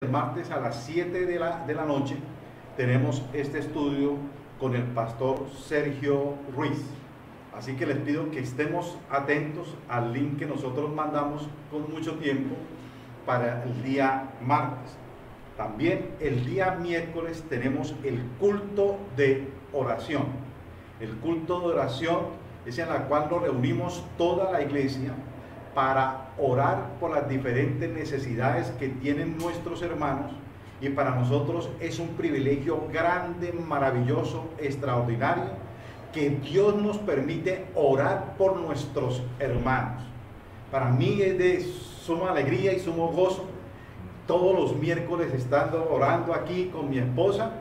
El martes a las 7 de la noche tenemos este estudio con el pastor Sergio Ruiz. Así que les pido que estemos atentos al link que nosotros mandamos con mucho tiempo para el día martes. También el día miércoles tenemos el culto de oración. El culto de oración es en la cual nos reunimos toda la iglesia para orar por las diferentes necesidades que tienen nuestros hermanos, y para nosotros es un privilegio grande, maravilloso, extraordinario, que Dios nos permite orar por nuestros hermanos. Para mí es de suma alegría y sumo gozo todos los miércoles estando orando aquí con mi esposa,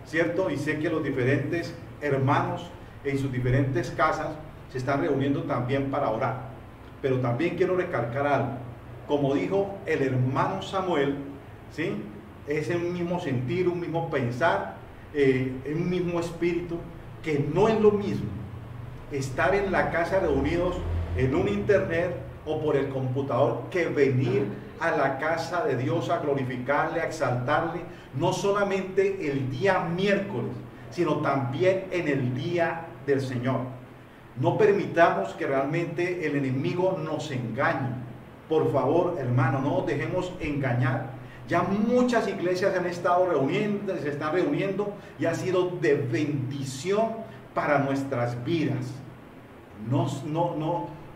¿cierto? Y sé que los diferentes hermanos en sus diferentes casas se están reuniendo también para orar. Pero también quiero recalcar algo, como dijo el hermano Samuel, ¿sí? Es un mismo sentir, un mismo pensar, un mismo espíritu, que no es lo mismo estar en la casa reunidos en un internet o por el computador que venir a la casa de Dios a glorificarle, a exaltarle, no solamente el día miércoles, sino también en el día del Señor. No permitamos que realmente el enemigo nos engañe. Por favor, hermano, no nos dejemos engañar. Ya muchas iglesias han estado reuniendo, se están reuniendo, y ha sido de bendición para nuestras vidas.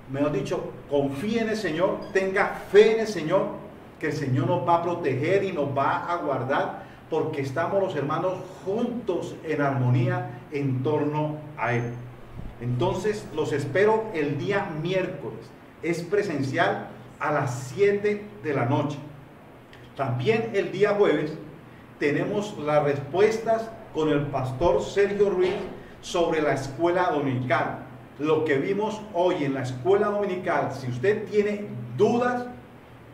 Mejor dicho, confíe en el Señor, tenga fe en el Señor, que el Señor nos va a proteger y nos va a guardar, porque estamos los hermanos juntos en armonía en torno a Él. Entonces los espero el día miércoles, es presencial a las 7 de la noche. También el día jueves tenemos las respuestas con el pastor Sergio Ruiz sobre la escuela dominical. Lo que vimos hoy en la escuela dominical, si usted tiene dudas,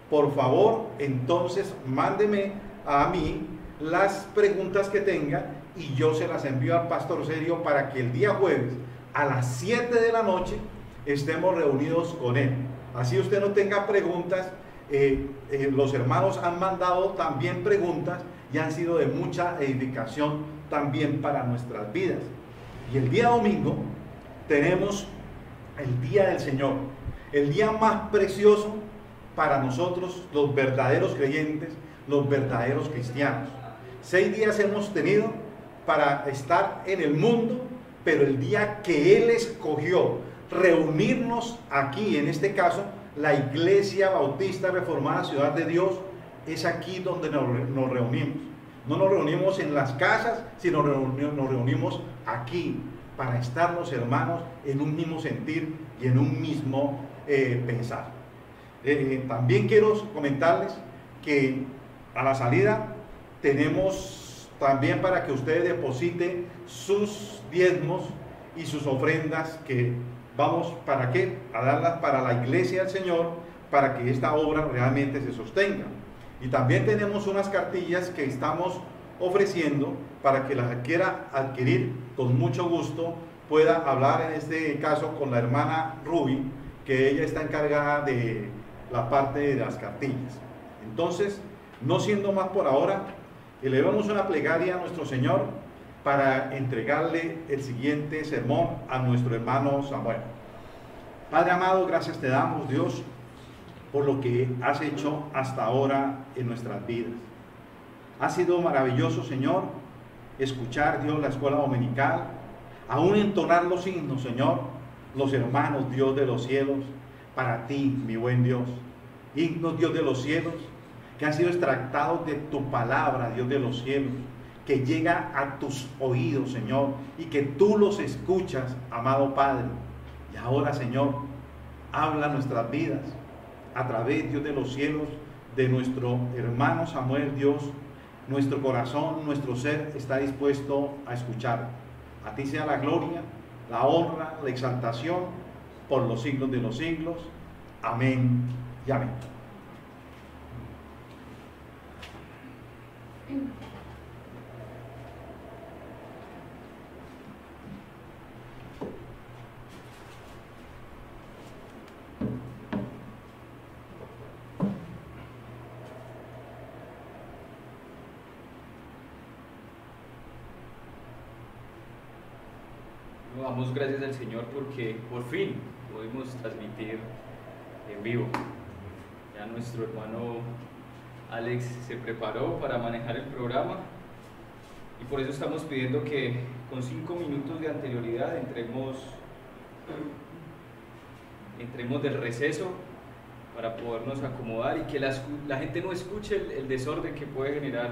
por favor, entonces mándeme a mí las preguntas que tenga y yo se las envío al pastor Sergio para que el día jueves a las 7 de la noche estemos reunidos con él. Así usted no tenga preguntas. Los hermanos han mandado también preguntas y han sido de mucha edificación también para nuestras vidas. Y el día domingo tenemos el día del Señor, el día más precioso para nosotros, los verdaderos creyentes, los verdaderos cristianos. 6 días hemos tenido para estar en el mundo, pero el día que Él escogió reunirnos aquí, en este caso, la Iglesia Bautista Reformada Ciudad de Dios, es aquí donde nos reunimos. No nos reunimos en las casas, sino nos reunimos aquí para estar los hermanos en un mismo sentir y en un mismo pensar. También quiero comentarles que a la salida tenemos también para que ustedes depositen sus diezmos y sus ofrendas, que vamos, ¿para qué? A darlas para la iglesia del Señor, para que esta obra realmente se sostenga. Y también tenemos unas cartillas que estamos ofreciendo para que las quiera adquirir, con mucho gusto pueda hablar en este caso con la hermana Ruby, que ella está encargada de la parte de las cartillas. Entonces, no siendo más por ahora, elevamos una plegaria a nuestro Señor para entregarle el siguiente sermón a nuestro hermano Samuel. Padre amado, gracias te damos, Dios, por lo que has hecho hasta ahora en nuestras vidas. Ha sido maravilloso, Señor, escuchar, Dios, la escuela dominical, aún entonar los himnos, Señor, los hermanos, Dios de los cielos, para ti, mi buen Dios. Himnos, Dios de los cielos, que han sido extractados de tu palabra, Dios de los cielos, que llega a tus oídos, Señor, y que tú los escuchas, amado Padre. Y ahora, Señor, habla nuestras vidas a través, Dios de los cielos, de nuestro hermano Samuel, Dios. Nuestro corazón, nuestro ser está dispuesto a escuchar. A ti sea la gloria, la honra, la exaltación por los siglos de los siglos. Amén y amén. Bueno, damos gracias al Señor porque por fin podemos transmitir en vivo. Ya nuestro hermano Alex se preparó para manejar el programa y por eso estamos pidiendo que con 5 minutos de anterioridad entremos del receso para podernos acomodar y que la gente no escuche el desorden que puede generar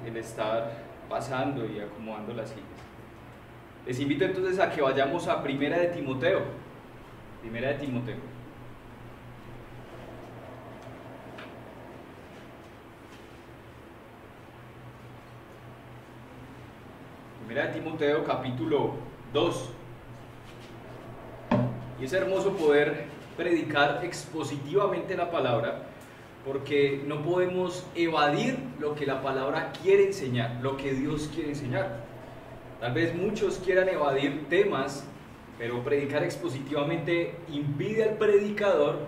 el estar pasando y acomodando las sillas. Les invito entonces a que vayamos a Primera de Timoteo. Primera de Timoteo. Primera de Timoteo capítulo 2. Y es hermoso poder predicar expositivamente la palabra, porque no podemos evadir lo que la palabra quiere enseñar, lo que Dios quiere enseñar. Tal vez muchos quieran evadir temas, pero predicar expositivamente impide al predicador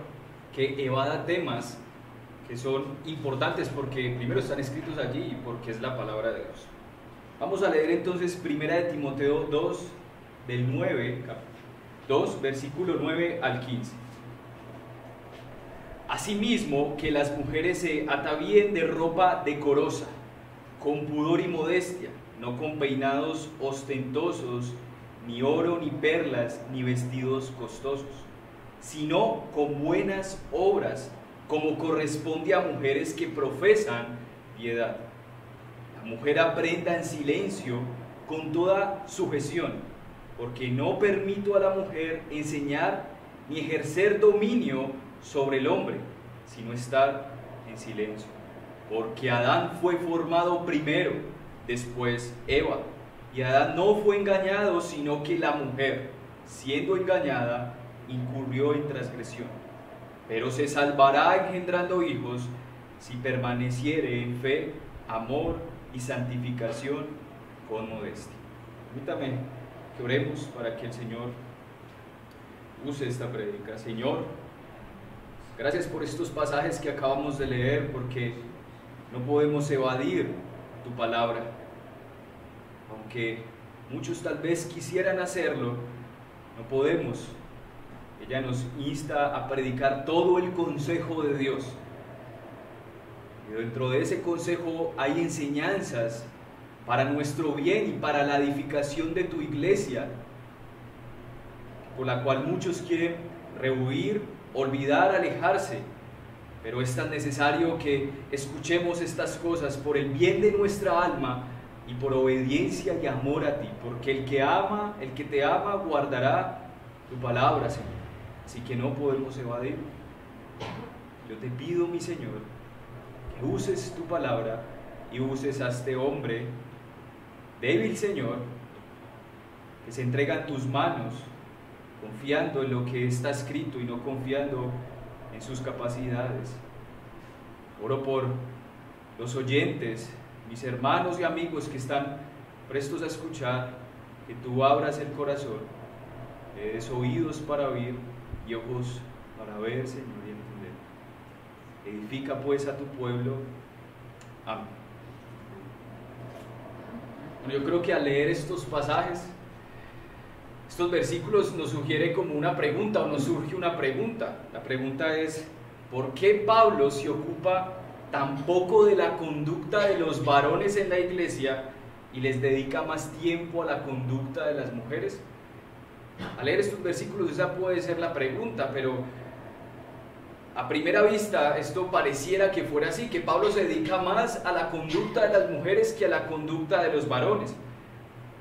que evada temas que son importantes, porque primero están escritos allí y porque es la palabra de Dios. Vamos a leer entonces Primera de Timoteo 2, del 2, versículo 9 al 15. Asimismo, que las mujeres se atavíen de ropa decorosa, con pudor y modestia, no con peinados ostentosos, ni oro, ni perlas, ni vestidos costosos, sino con buenas obras, como corresponde a mujeres que profesan piedad. La mujer aprenda en silencio, con toda sujeción, porque no permito a la mujer enseñar ni ejercer dominio sobre el hombre, sino estar en silencio. Porque Adán fue formado primero, después Eva, y Adán no fue engañado, sino que la mujer, siendo engañada, incurrió en transgresión. Pero se salvará engendrando hijos, si permaneciere en fe, amor y santificación con modestia. Permítame que oremos para que el Señor use esta prédica. Señor, gracias por estos pasajes que acabamos de leer, porque no podemos evadir tu palabra. Aunque muchos tal vez quisieran hacerlo, no podemos. Ella nos insta a predicar todo el consejo de Dios. Y dentro de ese consejo hay enseñanzas para nuestro bien y para la edificación de tu iglesia, por la cual muchos quieren rehuir, olvidar, alejarse. Pero es tan necesario que escuchemos estas cosas por el bien de nuestra alma y por obediencia y amor a ti, porque el que te ama guardará tu palabra, Señor. Así que no podemos evadir. Yo te pido, mi Señor, que uses tu palabra y uses a este hombre débil, Señor, que se entrega en tus manos, confiando en lo que está escrito y no confiando en sus capacidades. Oro por los oyentes, mis hermanos y amigos que están prestos a escuchar, que tú abras el corazón, le des oídos para oír y ojos para ver, Señor, y entender. Edifica pues a tu pueblo. Amén. Bueno, yo creo que al leer estos pasajes, estos versículos nos sugiere como una pregunta, o nos surge una pregunta. La pregunta es, ¿por qué Pablo se ocupa tan poco de la conducta de los varones en la iglesia y les dedica más tiempo a la conducta de las mujeres? Al leer estos versículos esa puede ser la pregunta, pero a primera vista esto pareciera que fuera así, que Pablo se dedica más a la conducta de las mujeres que a la conducta de los varones.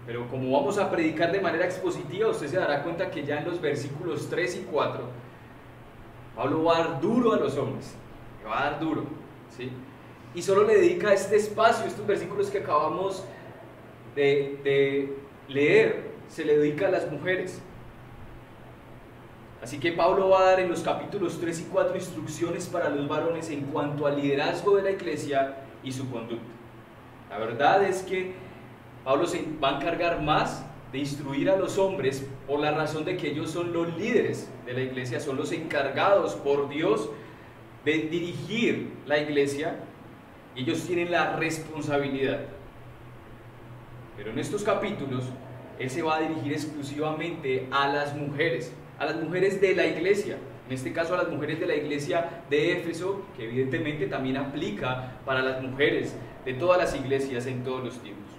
Pero como vamos a predicar de manera expositiva, usted se dará cuenta que ya en los versículos 3 y 4, Pablo va a dar duro a los hombres, le va a dar duro, ¿sí? Y solo le dedica este espacio, estos versículos que acabamos de leer, se le dedica a las mujeres. Así que Pablo va a dar en los capítulos 3 y 4 instrucciones para los varones en cuanto al liderazgo de la iglesia y su conducta. La verdad es que Pablo se va a encargar más de instruir a los hombres por la razón de que ellos son los líderes de la iglesia, son los encargados por Dios de dirigir la iglesia y ellos tienen la responsabilidad. Pero en estos capítulos él se va a dirigir exclusivamente a las mujeres de la iglesia, en este caso a las mujeres de la iglesia de Éfeso, que evidentemente también aplica para las mujeres de todas las iglesias en todos los tiempos.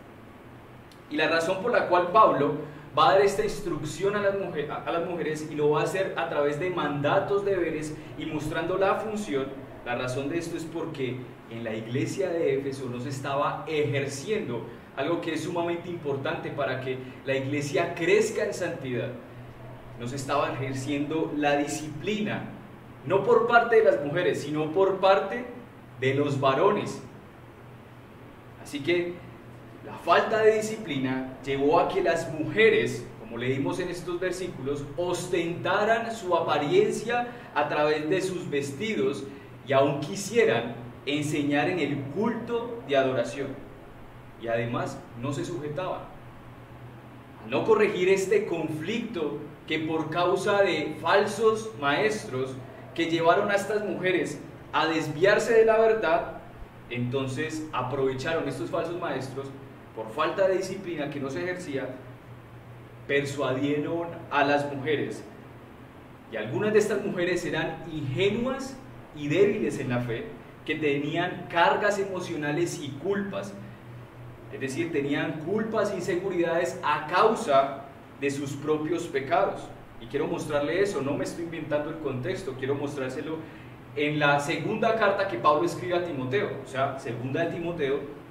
Y la razón por la cual Pablo va a dar esta instrucción a las mujeres y lo va a hacer a través de mandatos, deberes y mostrando la función, la razón de esto es porque en la iglesia de Éfeso no se estaba ejerciendo algo que es sumamente importante para que la iglesia crezca en santidad. No se estaba ejerciendo la disciplina, no por parte de las mujeres, sino por parte de los varones. Así que la falta de disciplina llevó a que las mujeres, como leímos en estos versículos, ostentaran su apariencia a través de sus vestidos y aún quisieran enseñar en el culto de adoración. Y además no se sujetaban. Al no corregir este conflicto que por causa de falsos maestros que llevaron a estas mujeres a desviarse de la verdad, entonces aprovecharon estos falsos maestros, por falta de disciplina que no se ejercía, persuadieron a las mujeres. Y algunas de estas mujeres eran ingenuas y débiles en la fe, que tenían cargas emocionales y culpas. Es decir, tenían culpas e inseguridades a causa de sus propios pecados. Y quiero mostrarle eso, no me estoy inventando el contexto, quiero mostrárselo en la segunda carta que Pablo escribe a Timoteo, o sea, segunda de Timoteo,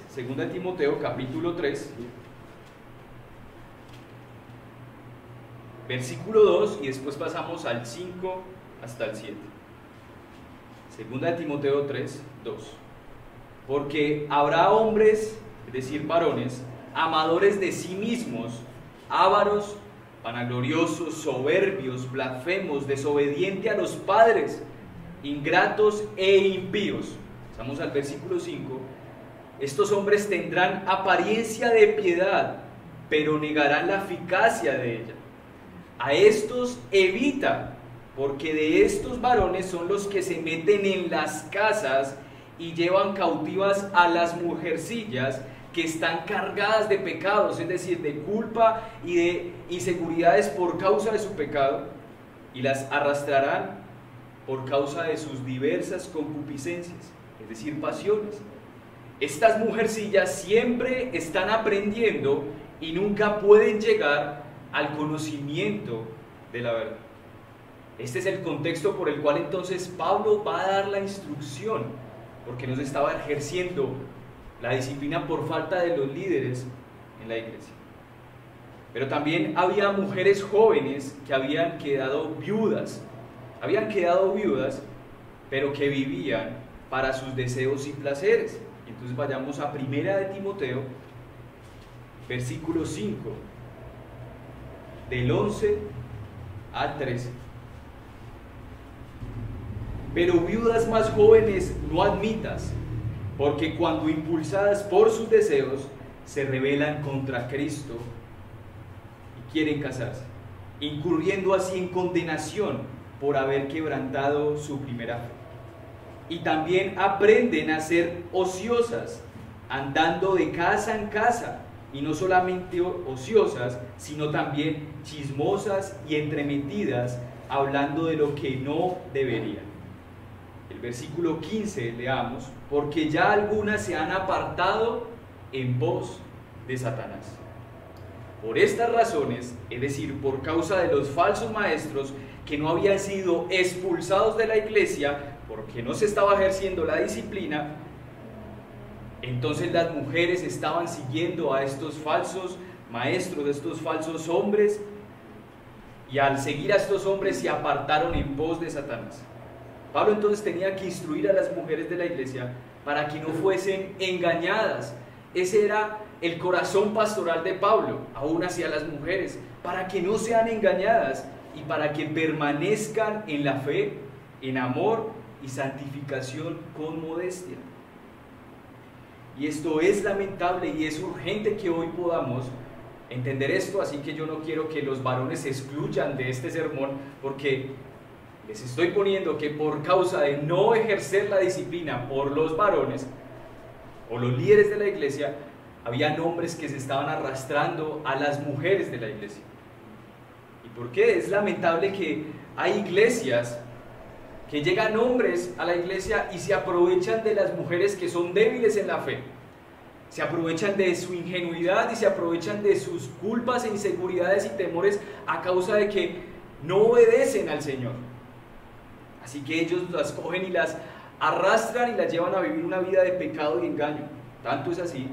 segunda de Timoteo, capítulo 3, versículo 2, y después pasamos al 5 hasta el 7. Segunda de Timoteo 3, 2. Porque habrá hombres, es decir, varones, amadores de sí mismos, ávaros, vanagloriosos, soberbios, blasfemos, desobedientes a los padres, ingratos e impíos. Pasamos al versículo 5. Estos hombres tendrán apariencia de piedad, pero negarán la eficacia de ella. A estos evita, porque de estos varones son los que se meten en las casas y llevan cautivas a las mujercillas que están cargadas de pecados, es decir, de culpa y de inseguridades por causa de su pecado, y las arrastrarán por causa de sus diversas concupiscencias, es decir, pasiones. Estas mujercillas siempre están aprendiendo y nunca pueden llegar al conocimiento de la verdad. Este es el contexto por el cual entonces Pablo va a dar la instrucción, porque no se estaba ejerciendo la disciplina por falta de los líderes en la iglesia. Pero también había mujeres jóvenes que habían quedado viudas, pero que vivían para sus deseos y placeres. Entonces vayamos a primera de Timoteo, versículo 5, del 11 al 13. Pero viudas más jóvenes no admitas, porque cuando impulsadas por sus deseos se rebelan contra Cristo y quieren casarse, incurriendo así en condenación por haber quebrantado su primera fe. Y también aprenden a ser ociosas, andando de casa en casa, y no solamente ociosas, sino también chismosas y entremetidas, hablando de lo que no deberían. El versículo 15, leamos, porque ya algunas se han apartado en pos de Satanás. Por estas razones, es decir, por causa de los falsos maestros que no habían sido expulsados de la iglesia, porque no se estaba ejerciendo la disciplina, entonces las mujeres estaban siguiendo a estos falsos maestros, a estos falsos hombres, y al seguir a estos hombres se apartaron en pos de Satanás. Pablo entonces tenía que instruir a las mujeres de la iglesia para que no fuesen engañadas. Ese era el corazón pastoral de Pablo, aún hacia las mujeres, para que no sean engañadas y para que permanezcan en la fe, en amor y santificación con modestia. Y esto es lamentable y es urgente que hoy podamos entender esto, así que yo no quiero que los varones se excluyan de este sermón, porque les estoy poniendo que por causa de no ejercer la disciplina por los varones o los líderes de la iglesia, habían hombres que se estaban arrastrando a las mujeres de la iglesia. ¿Y por qué? Es lamentable que hay iglesias que llegan hombres a la iglesia y se aprovechan de las mujeres que son débiles en la fe. Se aprovechan de su ingenuidad y se aprovechan de sus culpas e inseguridades y temores a causa de que no obedecen al Señor. Así que ellos las cogen y las arrastran y las llevan a vivir una vida de pecado y engaño. Tanto es así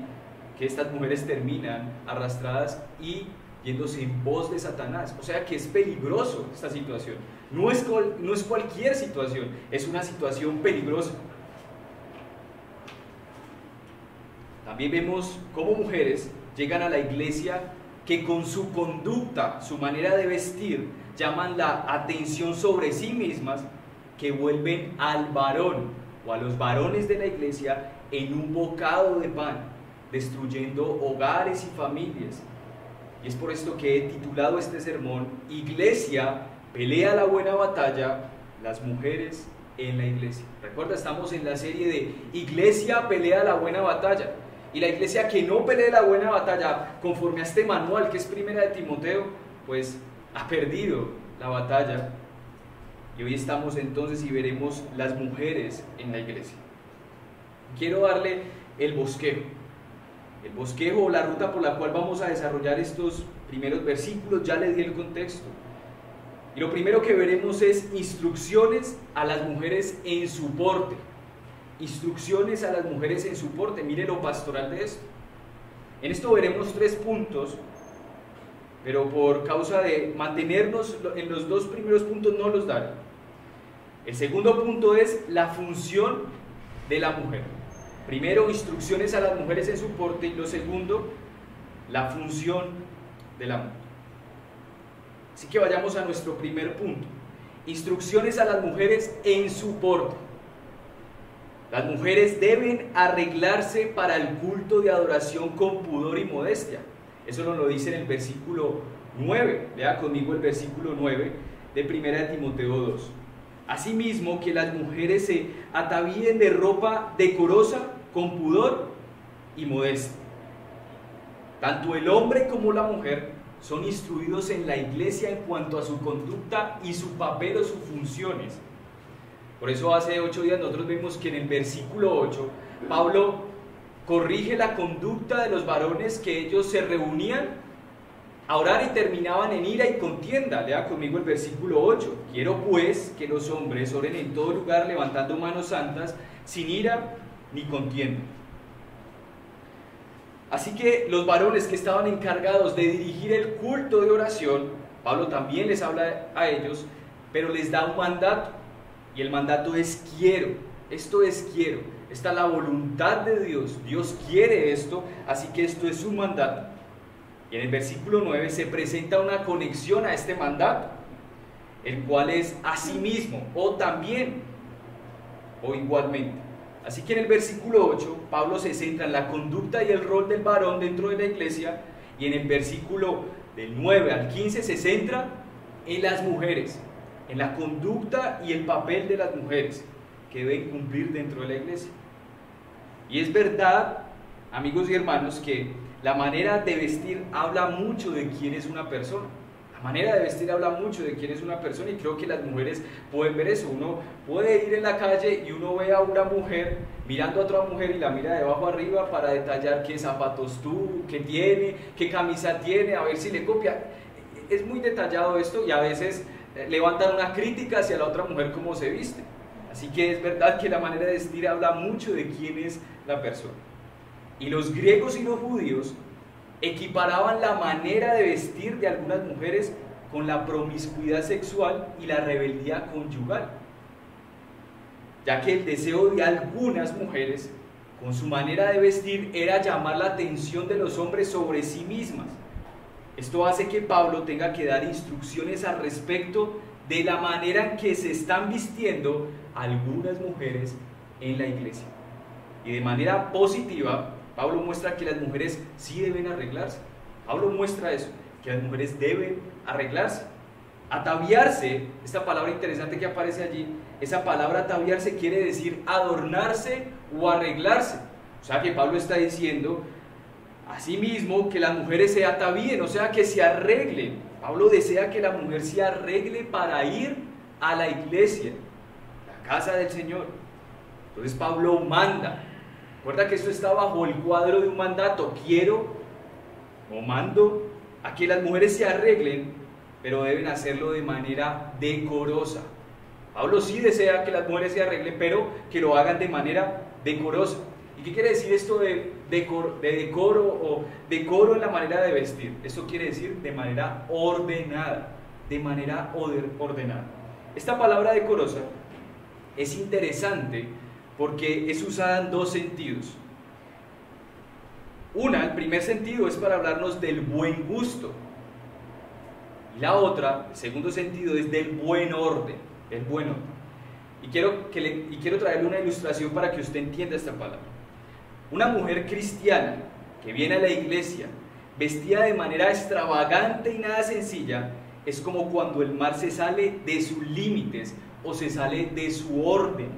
que estas mujeres terminan arrastradas y yéndose en pos de Satanás. O sea que es peligroso esta situación. No es cualquier situación, es una situación peligrosa. También vemos cómo mujeres llegan a la iglesia que con su conducta, su manera de vestir, llaman la atención sobre sí mismas, que vuelven al varón o a los varones de la iglesia en un bocado de pan, destruyendo hogares y familias. Y es por esto que he titulado este sermón: Iglesia pelea la buena batalla, las mujeres en la iglesia. Recuerda, estamos en la serie de Iglesia pelea la buena batalla. Y la iglesia que no pelee la buena batalla, conforme a este manual que es Primera de Timoteo, pues ha perdido la batalla. Y hoy estamos entonces y veremos las mujeres en la iglesia. Quiero darle el bosquejo o la ruta por la cual vamos a desarrollar estos primeros versículos. Ya le di el contexto. Y lo primero que veremos es instrucciones a las mujeres en su porte. Instrucciones a las mujeres en su porte. Mire lo pastoral de esto. En esto veremos 3 puntos, pero por causa de mantenernos en los 2 primeros puntos no los daré. El segundo punto es la función de la mujer. Primero, instrucciones a las mujeres en su porte, y lo segundo, la función de la mujer. Así que vayamos a nuestro primer punto. Instrucciones a las mujeres en su porte. Las mujeres deben arreglarse para el culto de adoración con pudor y modestia. Eso nos lo dice en el versículo 9. Lea conmigo el versículo 9 de 1 de Timoteo 2. Asimismo, que las mujeres se atavíen de ropa decorosa, con pudor y modestia. Tanto el hombre como la mujer son instruidos en la iglesia en cuanto a su conducta y su papel o sus funciones. Por eso hace 8 días nosotros vimos que en el versículo 8 Pablo corrige la conducta de los varones, que ellos se reunían a orar y terminaban en ira y contienda. Lea conmigo el versículo 8. Quiero pues que los hombres oren en todo lugar levantando manos santas, sin ira ni contienda. Así que los varones que estaban encargados de dirigir el culto de oración, Pablo también les habla a ellos, pero les da un mandato. Y el mandato es quiero. Esto es quiero. Esta es la voluntad de Dios. Dios quiere esto, así que esto es un mandato. Y en el versículo 9 se presenta una conexión a este mandato, el cual es asimismo, o también, o igualmente. Así que en el versículo 8, Pablo se centra en la conducta y el rol del varón dentro de la iglesia, y en el versículo del 9 al 15 se centra en las mujeres, en la conducta y el papel de las mujeres que deben cumplir dentro de la iglesia. Y es verdad, amigos y hermanos, que la manera de vestir habla mucho de quién es una persona. La manera de vestir habla mucho de quién es una persona, y creo que las mujeres pueden ver eso. Uno puede ir en la calle y uno ve a una mujer mirando a otra mujer y la mira de abajo arriba para detallar qué zapatos tuvo, qué tiene, qué camisa tiene, a ver si le copia. Es muy detallado esto, y a veces levantan una crítica hacia la otra mujer cómo se viste. Así que es verdad que la manera de vestir habla mucho de quién es la persona. Y los griegos y los judíos equiparaban la manera de vestir de algunas mujeres con la promiscuidad sexual y la rebeldía conyugal, ya que el deseo de algunas mujeres con su manera de vestir era llamar la atención de los hombres sobre sí mismas. Esto hace que Pablo tenga que dar instrucciones al respecto de la manera en que se están vistiendo algunas mujeres en la iglesia. Y de manera positiva, Pablo muestra que las mujeres sí deben arreglarse. Pablo muestra eso, que las mujeres deben arreglarse. Ataviarse, esta palabra interesante que aparece allí, esa palabra ataviarse quiere decir adornarse o arreglarse. O sea que Pablo está diciendo Asimismo, que las mujeres se atavíen, o sea, que se arreglen. Pablo desea que la mujer se arregle para ir a la iglesia, la casa del Señor. Entonces Pablo manda. Recuerda que esto está bajo el cuadro de un mandato. Quiero o mando a que las mujeres se arreglen, pero deben hacerlo de manera decorosa. Pablo sí desea que las mujeres se arreglen, pero que lo hagan de manera decorosa. ¿Y qué quiere decir esto de decoro o decoro en la manera de vestir? Esto quiere decir de manera ordenada, de manera ordenada. Esta palabra decorosa es interesante porque es usada en dos sentidos. El primer sentido es para hablarnos del buen gusto. Y la otra, el segundo sentido, es del buen orden. El buen orden. Y quiero traerle una ilustración para que usted entienda esta palabra. Una mujer cristiana que viene a la iglesia vestida de manera extravagante y nada sencilla es como cuando el mar se sale de sus límites o se sale de su orden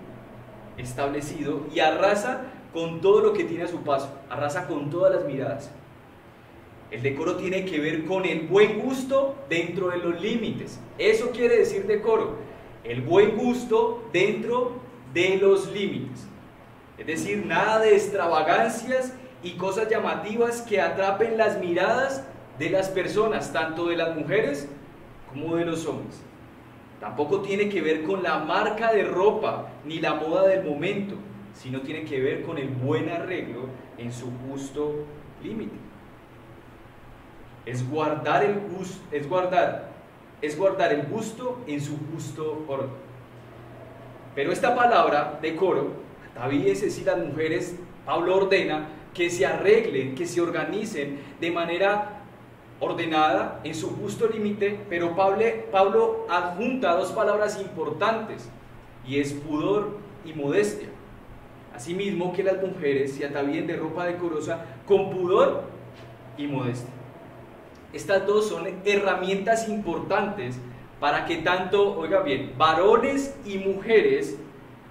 establecido y arrasa con todo lo que tiene a su paso, arrasa con todas las miradas. El decoro tiene que ver con el buen gusto dentro de los límites. Eso quiere decir decoro, el buen gusto dentro de los límites. Es decir, nada de extravagancias y cosas llamativas que atrapen las miradas de las personas, tanto de las mujeres como de los hombres. Tampoco tiene que ver con la marca de ropa ni la moda del momento, sino tiene que ver con el buen arreglo en su justo límite. Es guardar el gusto en su justo orden. Pero esta palabra, decoro, atavíense si las mujeres, Pablo ordena que se arreglen, que se organicen de manera ordenada, en su justo límite, pero Pablo adjunta dos palabras importantes, y es pudor y modestia. Asimismo, que las mujeres se atavíen de ropa decorosa con pudor y modestia. Estas dos son herramientas importantes para que tanto, oiga bien, varones y mujeres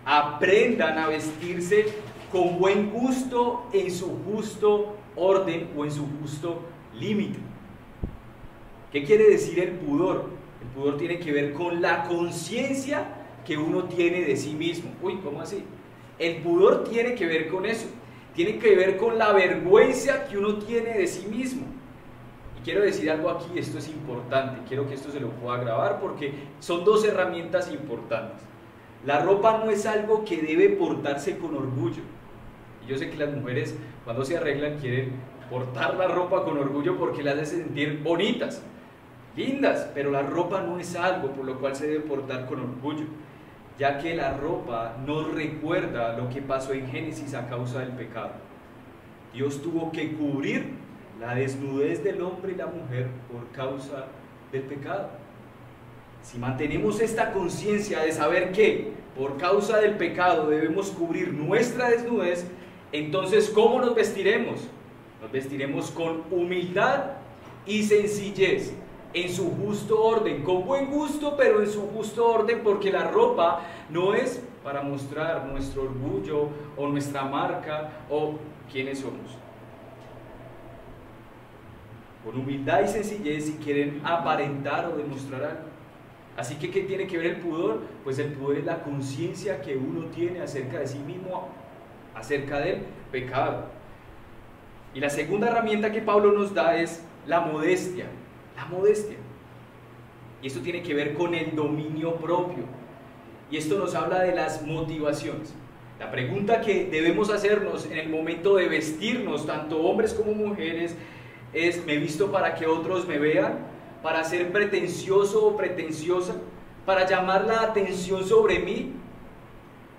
aprendan a vestirse con buen gusto en su justo orden o en su justo límite. ¿Qué quiere decir el pudor? El pudor tiene que ver con la conciencia que uno tiene de sí mismo. ¿Cómo así? El pudor tiene que ver con eso. Tiene que ver con la vergüenza que uno tiene de sí mismo. Y quiero decir algo aquí, esto es importante. Quiero que esto se lo pueda grabar porque son dos herramientas importantes. La ropa no es algo que debe portarse con orgullo. Y yo sé que las mujeres cuando se arreglan quieren portar la ropa con orgullo porque las hace sentir bonitas, lindas, pero la ropa no es algo por lo cual se debe portar con orgullo, ya que la ropa nos recuerda lo que pasó en Génesis a causa del pecado. Dios tuvo que cubrir la desnudez del hombre y la mujer por causa del pecado. Si mantenemos esta conciencia de saber que por causa del pecado debemos cubrir nuestra desnudez, entonces ¿cómo nos vestiremos? Nos vestiremos con humildad y sencillez, en su justo orden, con buen gusto, pero en su justo orden, porque la ropa no es para mostrar nuestro orgullo o nuestra marca o quiénes somos. Con humildad y sencillez si quieren aparentar o demostrar algo. Así que, ¿qué tiene que ver el pudor? Pues el pudor es la conciencia que uno tiene acerca de sí mismo, acerca del pecado. Y la segunda herramienta que Pablo nos da es la modestia. La modestia. Y esto tiene que ver con el dominio propio. Y esto nos habla de las motivaciones. La pregunta que debemos hacernos en el momento de vestirnos, tanto hombres como mujeres, es: ¿me visto para que otros me vean? ¿Para ser pretencioso o pretenciosa? ¿Para llamar la atención sobre mí?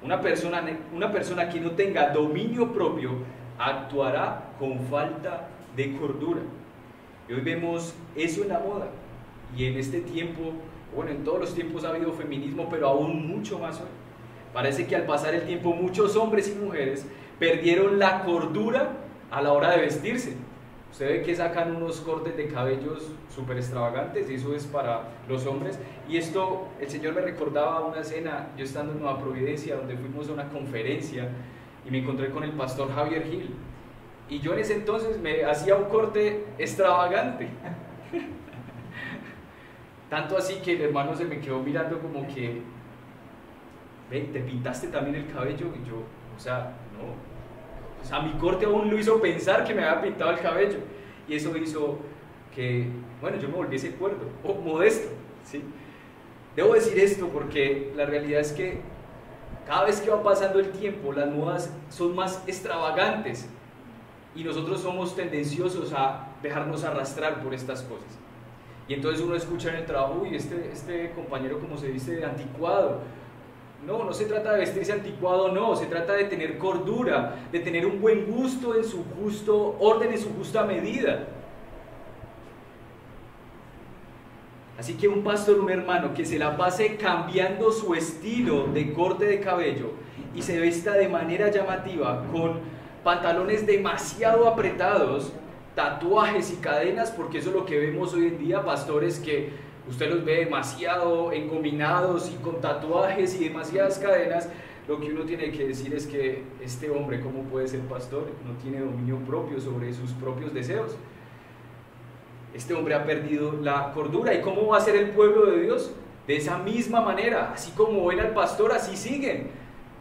Una persona que no tenga dominio propio actuará con falta de cordura. Y hoy vemos eso en la moda. Y en este tiempo, bueno, en todos los tiempos ha habido feminismo, pero aún mucho más hoy. Parece que al pasar el tiempo muchos hombres y mujeres perdieron la cordura a la hora de vestirse. Usted ve que sacan unos cortes de cabellos súper extravagantes, y eso es para los hombres. Y esto, el Señor me recordaba una escena, yo estando en Nueva Providencia, donde fuimos a una conferencia y me encontré con el pastor Javier Gil. Y yo en ese entonces me hacía un corte extravagante. Tanto así que el hermano se me quedó mirando como que, ve, ¿te pintaste también el cabello? Y yo, o sea, no. O sea, mi corte aún lo hizo pensar que me había pintado el cabello. Y eso hizo que, bueno, yo me volviese cuerdo, o modesto, ¿sí? Debo decir esto porque la realidad es que cada vez que va pasando el tiempo, las modas son más extravagantes y nosotros somos tendenciosos a dejarnos arrastrar por estas cosas. Y entonces uno escucha en el trabajo, uy, este compañero como se viste de anticuado. No, no se trata de vestirse anticuado, no, se trata de tener cordura, de tener un buen gusto en su justo orden, en su justa medida. Así que un pastor, un hermano que se la pase cambiando su estilo de corte de cabello y se vista de manera llamativa con pantalones demasiado apretados, tatuajes y cadenas, porque eso es lo que vemos hoy en día, pastores que usted los ve demasiado encominados y con tatuajes y demasiadas cadenas. Lo que uno tiene que decir es que este hombre, ¿cómo puede ser pastor? No tiene dominio propio sobre sus propios deseos. Este hombre ha perdido la cordura. ¿Y cómo va a ser el pueblo de Dios? De esa misma manera, así como ven al pastor, así siguen.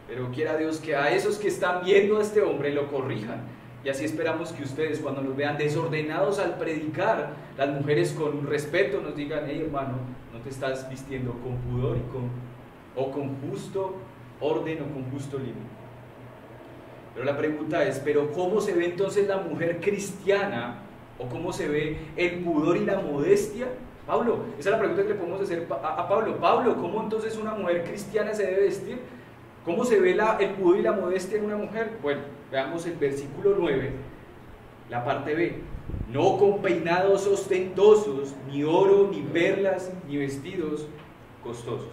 Pero quiera Dios que a esos que están viendo a este hombre lo corrijan. Y así esperamos que ustedes, cuando nos vean desordenados al predicar, las mujeres con respeto nos digan, hey hermano, no te estás vistiendo con pudor y con justo orden o con justo límite. Pero la pregunta es, ¿pero cómo se ve entonces la mujer cristiana? ¿O cómo se ve el pudor y la modestia? Pablo, esa es la pregunta que le podemos hacer a Pablo. Pablo, ¿cómo entonces una mujer cristiana se debe vestir? ¿Cómo se ve el pudor y la modestia en una mujer? Bueno, veamos el versículo 9, la parte B. No con peinados ostentosos, ni oro, ni perlas, ni vestidos costosos.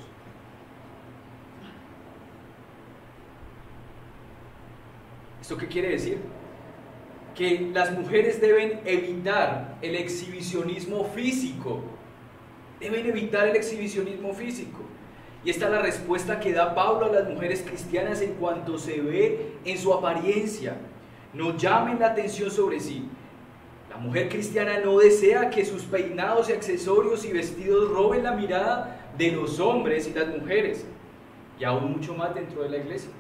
¿Esto qué quiere decir? Que las mujeres deben evitar el exhibicionismo físico. Deben evitar el exhibicionismo físico. Y esta es la respuesta que da Pablo a las mujeres cristianas en cuanto se ve en su apariencia. No llamen la atención sobre sí. La mujer cristiana no desea que sus peinados y accesorios y vestidos roben la mirada de los hombres y las mujeres. Y aún mucho más dentro de la iglesia.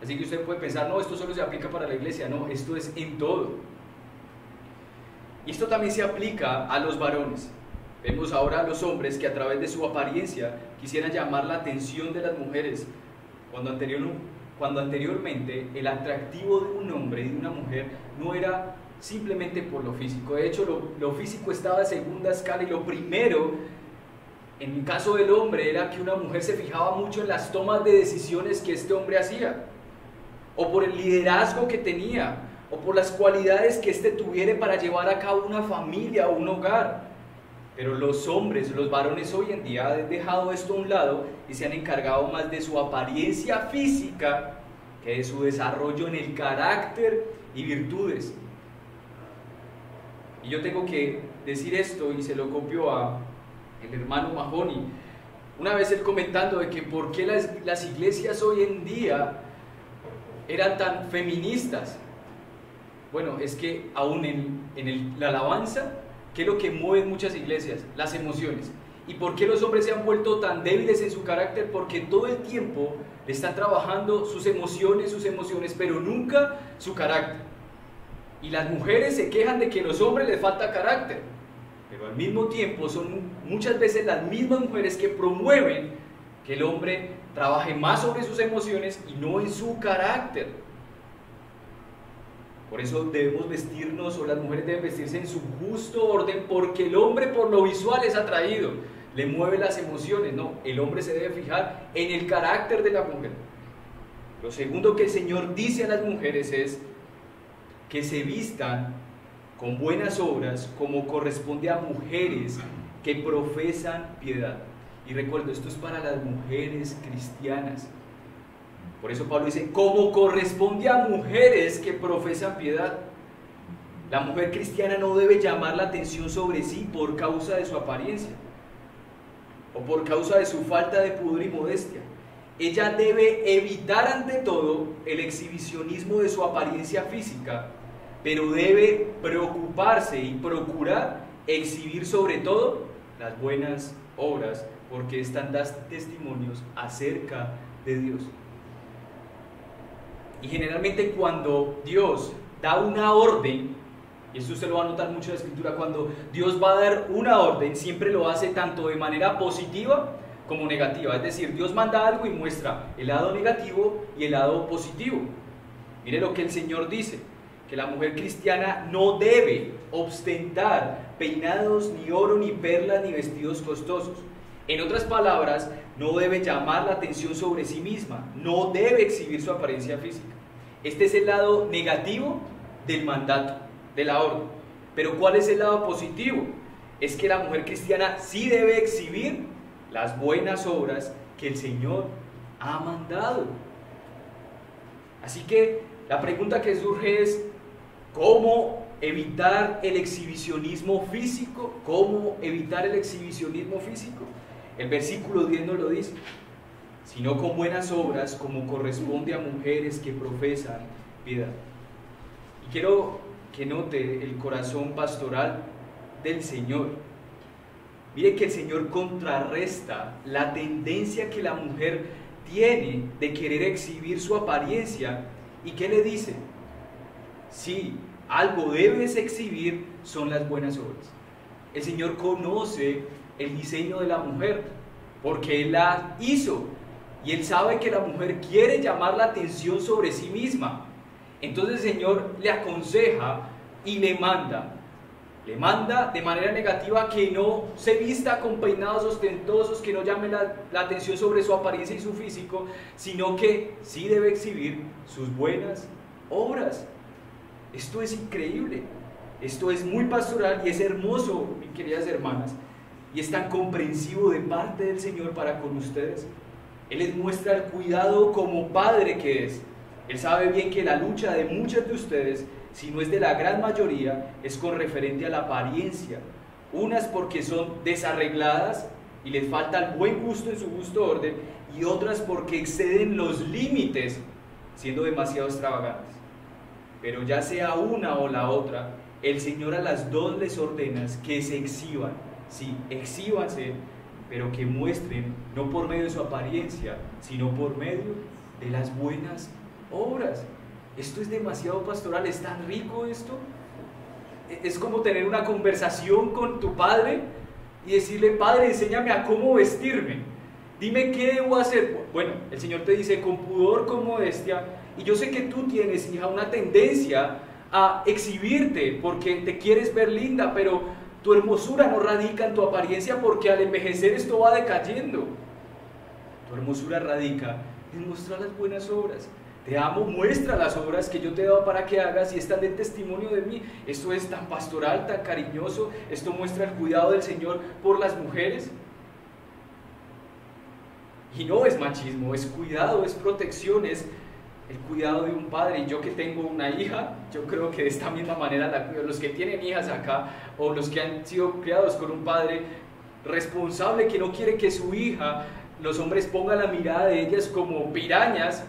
Así que usted puede pensar, no, esto solo se aplica para la iglesia. No, esto es en todo. Y esto también se aplica a los varones. Vemos ahora a los hombres que a través de su apariencia quisieran llamar la atención de las mujeres, cuando anteriormente el atractivo de un hombre y de una mujer no era simplemente por lo físico. De hecho, lo físico estaba en segunda escala, y lo primero, en el caso del hombre, era que una mujer se fijaba mucho en las tomas de decisiones que este hombre hacía, o por el liderazgo que tenía, o por las cualidades que éste tuviera para llevar a cabo una familia o un hogar. Pero los hombres, los varones hoy en día han dejado esto a un lado y se han encargado más de su apariencia física que de su desarrollo en el carácter y virtudes. Y yo tengo que decir esto, y se lo copio a el hermano Mahoney. Una vez él comentando de que por qué las iglesias hoy en día eran tan feministas. Bueno, es que aún en la alabanza, ¿qué es lo que mueve muchas iglesias? Las emociones. ¿Y por qué los hombres se han vuelto tan débiles en su carácter? Porque todo el tiempo le están trabajando sus emociones, pero nunca su carácter. Y las mujeres se quejan de que a los hombres les falta carácter, pero al mismo tiempo son muchas veces las mismas mujeres que promueven que el hombre trabaje más sobre sus emociones y no en su carácter. Por eso debemos vestirnos, o las mujeres deben vestirse en su justo orden, porque el hombre por lo visual es atraído, le mueve las emociones. No, el hombre se debe fijar en el carácter de la mujer. Lo segundo que el Señor dice a las mujeres es que se vistan con buenas obras como corresponde a mujeres que profesan piedad. Y recuerdo, esto es para las mujeres cristianas. Por eso Pablo dice, como corresponde a mujeres que profesan piedad. La mujer cristiana no debe llamar la atención sobre sí por causa de su apariencia o por causa de su falta de pudor y modestia. Ella debe evitar ante todo el exhibicionismo de su apariencia física, pero debe preocuparse y procurar exhibir sobre todo las buenas obras, porque están dando testimonios acerca de Dios. Y generalmente cuando Dios da una orden, y esto usted lo va a notar mucho en la Escritura, cuando Dios va a dar una orden, siempre lo hace tanto de manera positiva como negativa. Es decir, Dios manda algo y muestra el lado negativo y el lado positivo. Mire lo que el Señor dice, que la mujer cristiana no debe ostentar peinados, ni oro, ni perlas, ni vestidos costosos. En otras palabras, no debe llamar la atención sobre sí misma, no debe exhibir su apariencia física. Este es el lado negativo del mandato, de la orden. Pero ¿cuál es el lado positivo? Es que la mujer cristiana sí debe exhibir las buenas obras que el Señor ha mandado. Así que la pregunta que surge es, ¿cómo evitar el exhibicionismo físico? ¿Cómo evitar el exhibicionismo físico? El versículo 10 nos lo dice, sino con buenas obras, como corresponde a mujeres que profesan piedad. Y quiero que note el corazón pastoral del Señor. Mire que el Señor contrarresta la tendencia que la mujer tiene de querer exhibir su apariencia. ¿Y qué le dice? Si algo debes exhibir, son las buenas obras. El Señor conoce el diseño de la mujer, porque Él la hizo, y Él sabe que la mujer quiere llamar la atención sobre sí misma. Entonces el Señor le aconseja y le manda de manera negativa que no se vista con peinados ostentosos, que no llame la atención sobre su apariencia y su físico, sino que sí debe exhibir sus buenas obras. Esto es increíble, esto es muy pastoral y es hermoso, mis queridas hermanas, y es tan comprensivo de parte del Señor para con ustedes. Él les muestra el cuidado como padre que es. Él sabe bien que la lucha de muchas de ustedes, si no es de la gran mayoría, es con referente a la apariencia. Unas porque son desarregladas y les falta el buen gusto en su justo orden, y otras porque exceden los límites, siendo demasiado extravagantes. Pero ya sea una o la otra, el Señor a las dos les ordena que se exhiban. Sí, exhíbanse, pero que muestren, no por medio de su apariencia, sino por medio de las buenas obras. Esto es demasiado pastoral, es tan rico esto. Es como tener una conversación con tu padre y decirle: Padre, enséñame a cómo vestirme, dime qué debo hacer. Bueno, el Señor te dice con pudor, con modestia. Y yo sé que tú tienes, hija, una tendencia a exhibirte porque te quieres ver linda, pero tu hermosura no radica en tu apariencia, porque al envejecer esto va decayendo. Tu hermosura radica en mostrar las buenas obras. Te amo, muestra las obras que yo te he dado para que hagas y están de testimonio de mí. Esto es tan pastoral, tan cariñoso. Esto muestra el cuidado del Señor por las mujeres. Y no es machismo, es cuidado, es protección, es el cuidado de un padre. Y yo que tengo una hija, yo creo que de esta misma manera la cuido. Los que tienen hijas acá, o los que han sido criados con un padre responsable que no quiere que su hija, los hombres pongan la mirada de ellas como pirañas,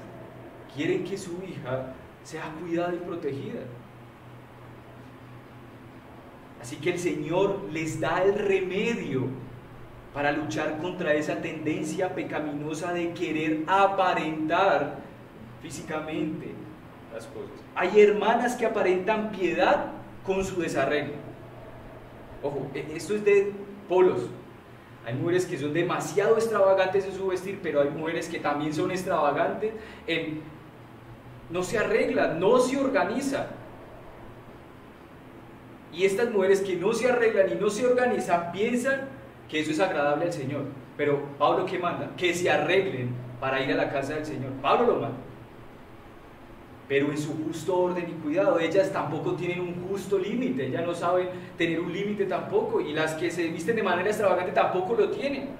quieren que su hija sea cuidada y protegida. Así que el Señor les da el remedio para luchar contra esa tendencia pecaminosa de querer aparentar físicamente las cosas. Hay hermanas que aparentan piedad con su desarreglo. Ojo, esto es de polos. Hay mujeres que son demasiado extravagantes en su vestir, pero hay mujeres que también son extravagantes no se arreglan, no se organizan. Y estas mujeres que no se arreglan y no se organizan piensan que eso es agradable al Señor. Pero Pablo, ¿qué manda? Que se arreglen para ir a la casa del Señor. Pablo lo manda. Pero en su justo orden y cuidado. Ellas tampoco tienen un justo límite. Ellas no saben tener un límite tampoco. Y las que se visten de manera extravagante tampoco lo tienen.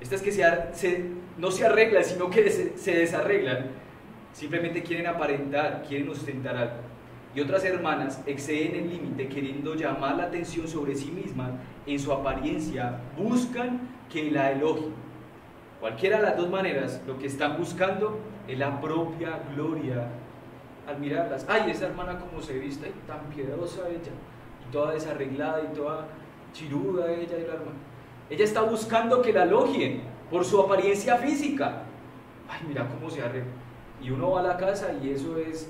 Estas que no se arreglan, sino que se desarreglan, simplemente quieren aparentar, quieren ostentar algo. Y otras hermanas exceden el límite queriendo llamar la atención sobre sí mismas en su apariencia, buscan que la elogien. Cualquiera de las dos maneras, lo que están buscando es la propia gloria al mirarlas, ay, esa hermana como se viste, ay, tan piadosa ella, y toda desarreglada y toda chiruda ella y la hermana. Ella está buscando que la elogien por su apariencia física. Ay, mira cómo se arregla. Y uno va a la casa y eso es,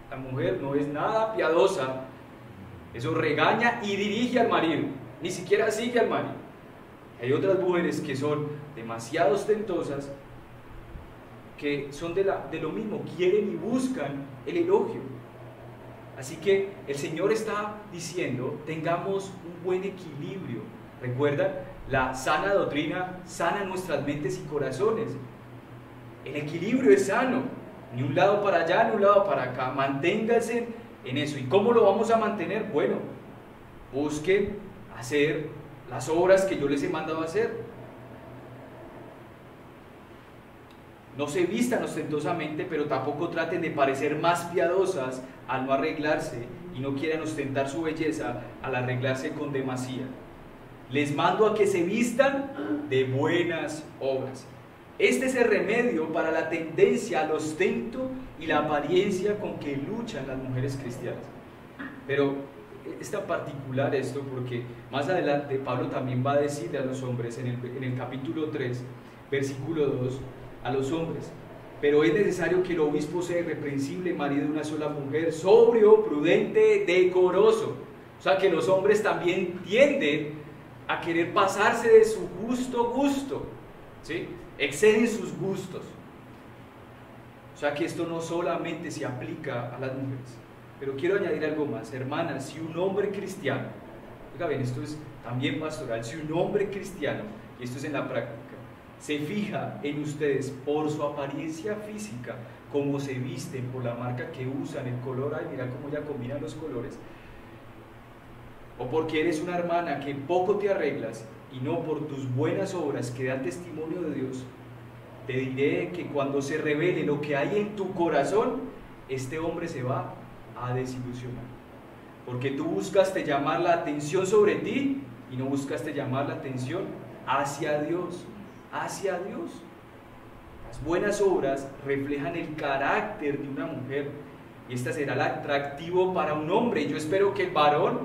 la mujer no es nada piadosa, eso regaña y dirige al marido, ni siquiera sigue al marido. Hay otras mujeres que son demasiado ostentosas, que son de lo mismo, quieren y buscan el elogio. Así que el Señor está diciendo, tengamos un buen equilibrio. ¿Recuerdan? La sana doctrina sana nuestras mentes y corazones. El equilibrio es sano, ni un lado para allá, ni un lado para acá. Manténganse en eso. ¿Y cómo lo vamos a mantener? Bueno, busquen hacer las obras que yo les he mandado a hacer. No se vistan ostentosamente, pero tampoco traten de parecer más piadosas al no arreglarse y no quieran ostentar su belleza al arreglarse con demasía. Les mando a que se vistan de buenas obras. Este es el remedio para la tendencia al ostento y la apariencia con que luchan las mujeres cristianas. Pero es tan particular esto porque más adelante Pablo también va a decirle a los hombres en el capítulo 3, versículo 2, a los hombres: pero es necesario que el obispo sea irreprensible, marido de una sola mujer, sobrio, prudente, decoroso. O sea que los hombres también tienden a querer pasarse de su gusto, ¿sí? Exceden sus gustos. O sea que esto no solamente se aplica a las mujeres. Pero quiero añadir algo más, hermanas. Si un hombre cristiano, oiga bien, esto es también pastoral, si un hombre cristiano, y esto es en la práctica, se fija en ustedes por su apariencia física, cómo se visten, por la marca que usan, el color, ay, mira cómo ya combinan los colores, o porque eres una hermana que poco te arreglas y no por tus buenas obras que dan testimonio de Dios, te diré que cuando se revele lo que hay en tu corazón, este hombre se va a desilusionar, porque tú buscaste llamar la atención sobre ti y no buscaste llamar la atención hacia Dios. Hacia Dios. Las buenas obras reflejan el carácter de una mujer y esta será el atractivo para un hombre. Yo espero que el varón,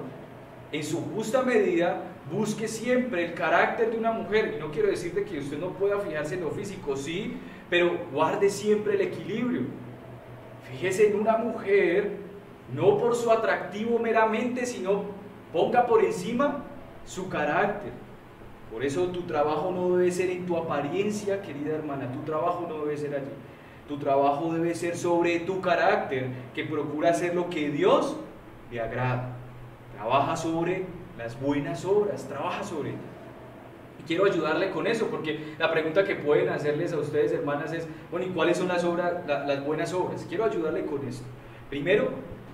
en su justa medida, busque siempre el carácter de una mujer. Y no quiero decirte que usted no pueda fijarse en lo físico, sí, pero guarde siempre el equilibrio. Fíjese en una mujer, no por su atractivo meramente, sino ponga por encima su carácter. Por eso tu trabajo no debe ser en tu apariencia, querida hermana, tu trabajo no debe ser allí. Tu trabajo debe ser sobre tu carácter, que procura hacer lo que Dios le agrada. Trabaja sobre las buenas obras, trabaja sobre ellas. Y quiero ayudarle con eso, porque la pregunta que pueden hacerles a ustedes, hermanas, es, bueno, ¿y cuáles son las buenas obras? Quiero ayudarle con esto. Primero,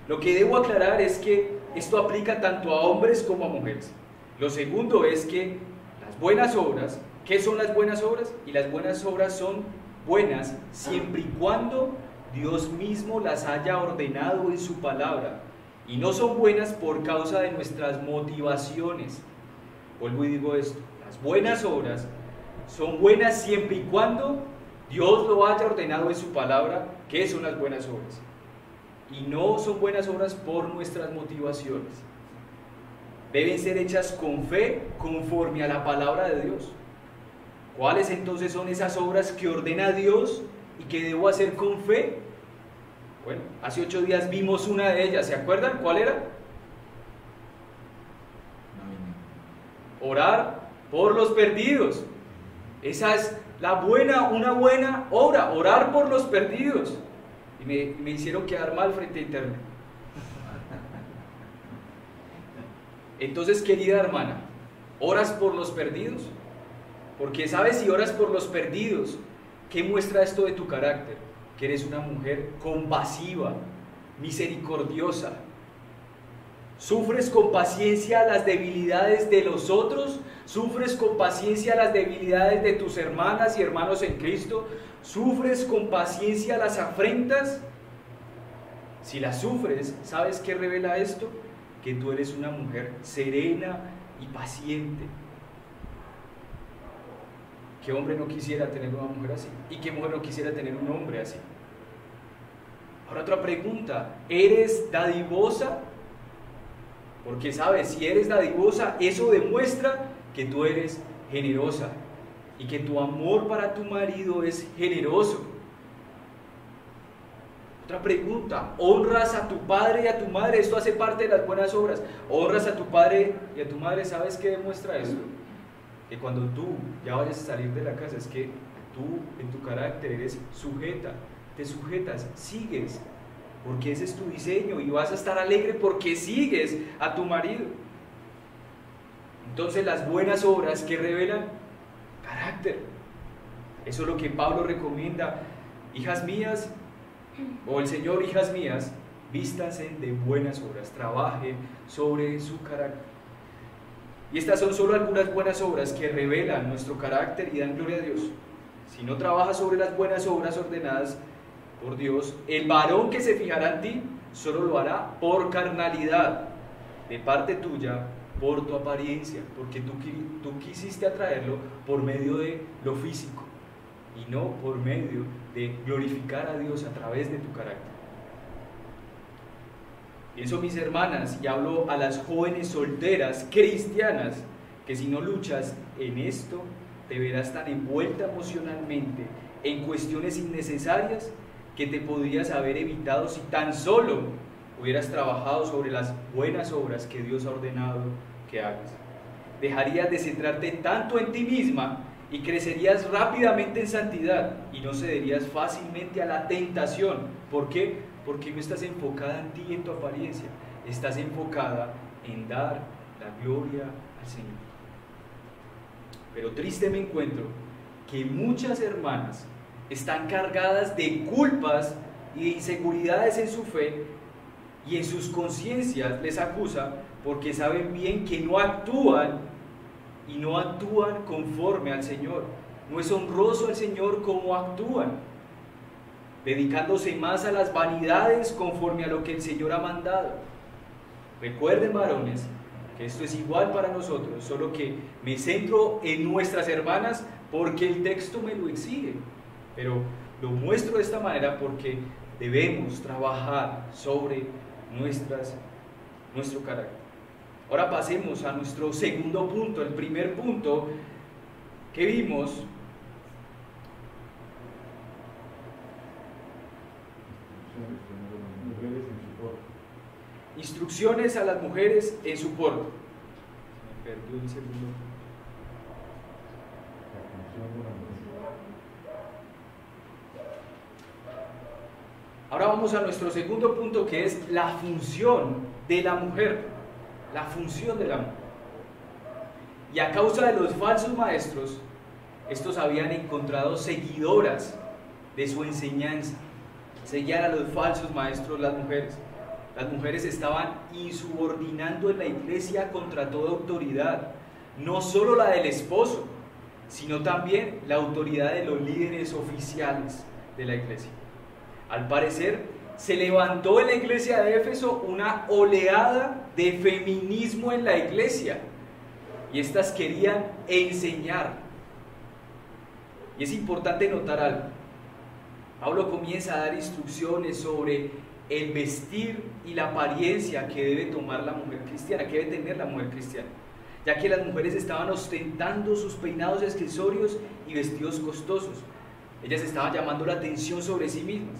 lo que debo aclarar es que esto aplica tanto a hombres como a mujeres. Lo segundo es que buenas obras, ¿qué son las buenas obras? Y las buenas obras son buenas siempre y cuando Dios mismo las haya ordenado en su palabra, y no son buenas por causa de nuestras motivaciones. Vuelvo y digo esto, las buenas obras son buenas siempre y cuando Dios lo haya ordenado en su palabra. ¿Qué son las buenas obras? Y no son buenas obras por nuestras motivaciones. Deben ser hechas con fe, conforme a la palabra de Dios. ¿Cuáles entonces son esas obras que ordena Dios y que debo hacer con fe? Bueno, hace 8 días vimos una de ellas, ¿se acuerdan? ¿Cuál era? Orar por los perdidos. Esa es una buena obra, orar por los perdidos. Y me hicieron quedar mal frente a internet. Entonces, querida hermana, ¿oras por los perdidos? Porque sabes, si oras por los perdidos, ¿qué muestra esto de tu carácter? Que eres una mujer compasiva, misericordiosa. ¿Sufres con paciencia las debilidades de los otros? ¿Sufres con paciencia las debilidades de tus hermanas y hermanos en Cristo? ¿Sufres con paciencia las afrentas? Si las sufres, ¿sabes qué revela esto? Que tú eres una mujer serena y paciente. ¿Qué hombre no quisiera tener una mujer así? ¿Y qué mujer no quisiera tener un hombre así? Ahora otra pregunta, ¿eres dadivosa? Porque sabes, si eres dadivosa, eso demuestra que tú eres generosa y que tu amor para tu marido es generoso. Otra pregunta, ¿honras a tu padre y a tu madre? Esto hace parte de las buenas obras. ¿Honras a tu padre y a tu madre? ¿Sabes qué demuestra esto? Que cuando tú ya vayas a salir de la casa, es que tú en tu carácter eres sujeta, te sujetas, sigues, porque ese es tu diseño y vas a estar alegre porque sigues a tu marido. Entonces las buenas obras que revelan carácter, eso es lo que Pablo recomienda. Hijas mías, o el Señor, hijas mías, vístanse de buenas obras, trabajen sobre su carácter. Y estas son solo algunas buenas obras que revelan nuestro carácter y dan gloria a Dios. Si no trabajas sobre las buenas obras ordenadas por Dios, el varón que se fijará en ti solo lo hará por carnalidad, de parte tuya, por tu apariencia, porque tú quisiste atraerlo por medio de lo físico y no por medio de glorificar a Dios a través de tu carácter. Pienso, mis hermanas, y hablo a las jóvenes solteras cristianas, que si no luchas en esto, te verás tan envuelta emocionalmente en cuestiones innecesarias que te podrías haber evitado si tan solo hubieras trabajado sobre las buenas obras que Dios ha ordenado que hagas. Dejarías de centrarte tanto en ti misma y crecerías rápidamente en santidad y no cederías fácilmente a la tentación. ¿Por qué? Porque no estás enfocada en ti y en tu apariencia, estás enfocada en dar la gloria al Señor. Pero triste me encuentro que muchas hermanas están cargadas de culpas y de inseguridades en su fe, y en sus conciencias les acusa porque saben bien que no actúan conforme al Señor. No es honroso al Señor como actúan, dedicándose más a las vanidades conforme a lo que el Señor ha mandado. Recuerden, varones, que esto es igual para nosotros, solo que me centro en nuestras hermanas porque el texto me lo exige, pero lo muestro de esta manera porque debemos trabajar sobre nuestro carácter. Ahora pasemos a nuestro segundo punto. El primer punto que vimos instrucciones a las mujeres en su porte. Me perdió el segundo. Ahora vamos a nuestro segundo punto, que es la función de la mujer. La función de la mujer. Y a causa de los falsos maestros, estos habían encontrado seguidoras de su enseñanza. Seguían a los falsos maestros las mujeres. Las mujeres estaban insubordinando en la iglesia contra toda autoridad, no solo la del esposo, sino también la autoridad de los líderes oficiales de la iglesia. Al parecer, se levantó en la iglesia de Éfeso una oleada de feminismo en la iglesia, y estas querían enseñar. Y es importante notar algo. Pablo comienza a dar instrucciones sobre el vestir y la apariencia que debe tomar la mujer cristiana, que debe tener la mujer cristiana, ya que las mujeres estaban ostentando sus peinados, accesorios y vestidos costosos. Ellas estaban llamando la atención sobre sí mismas,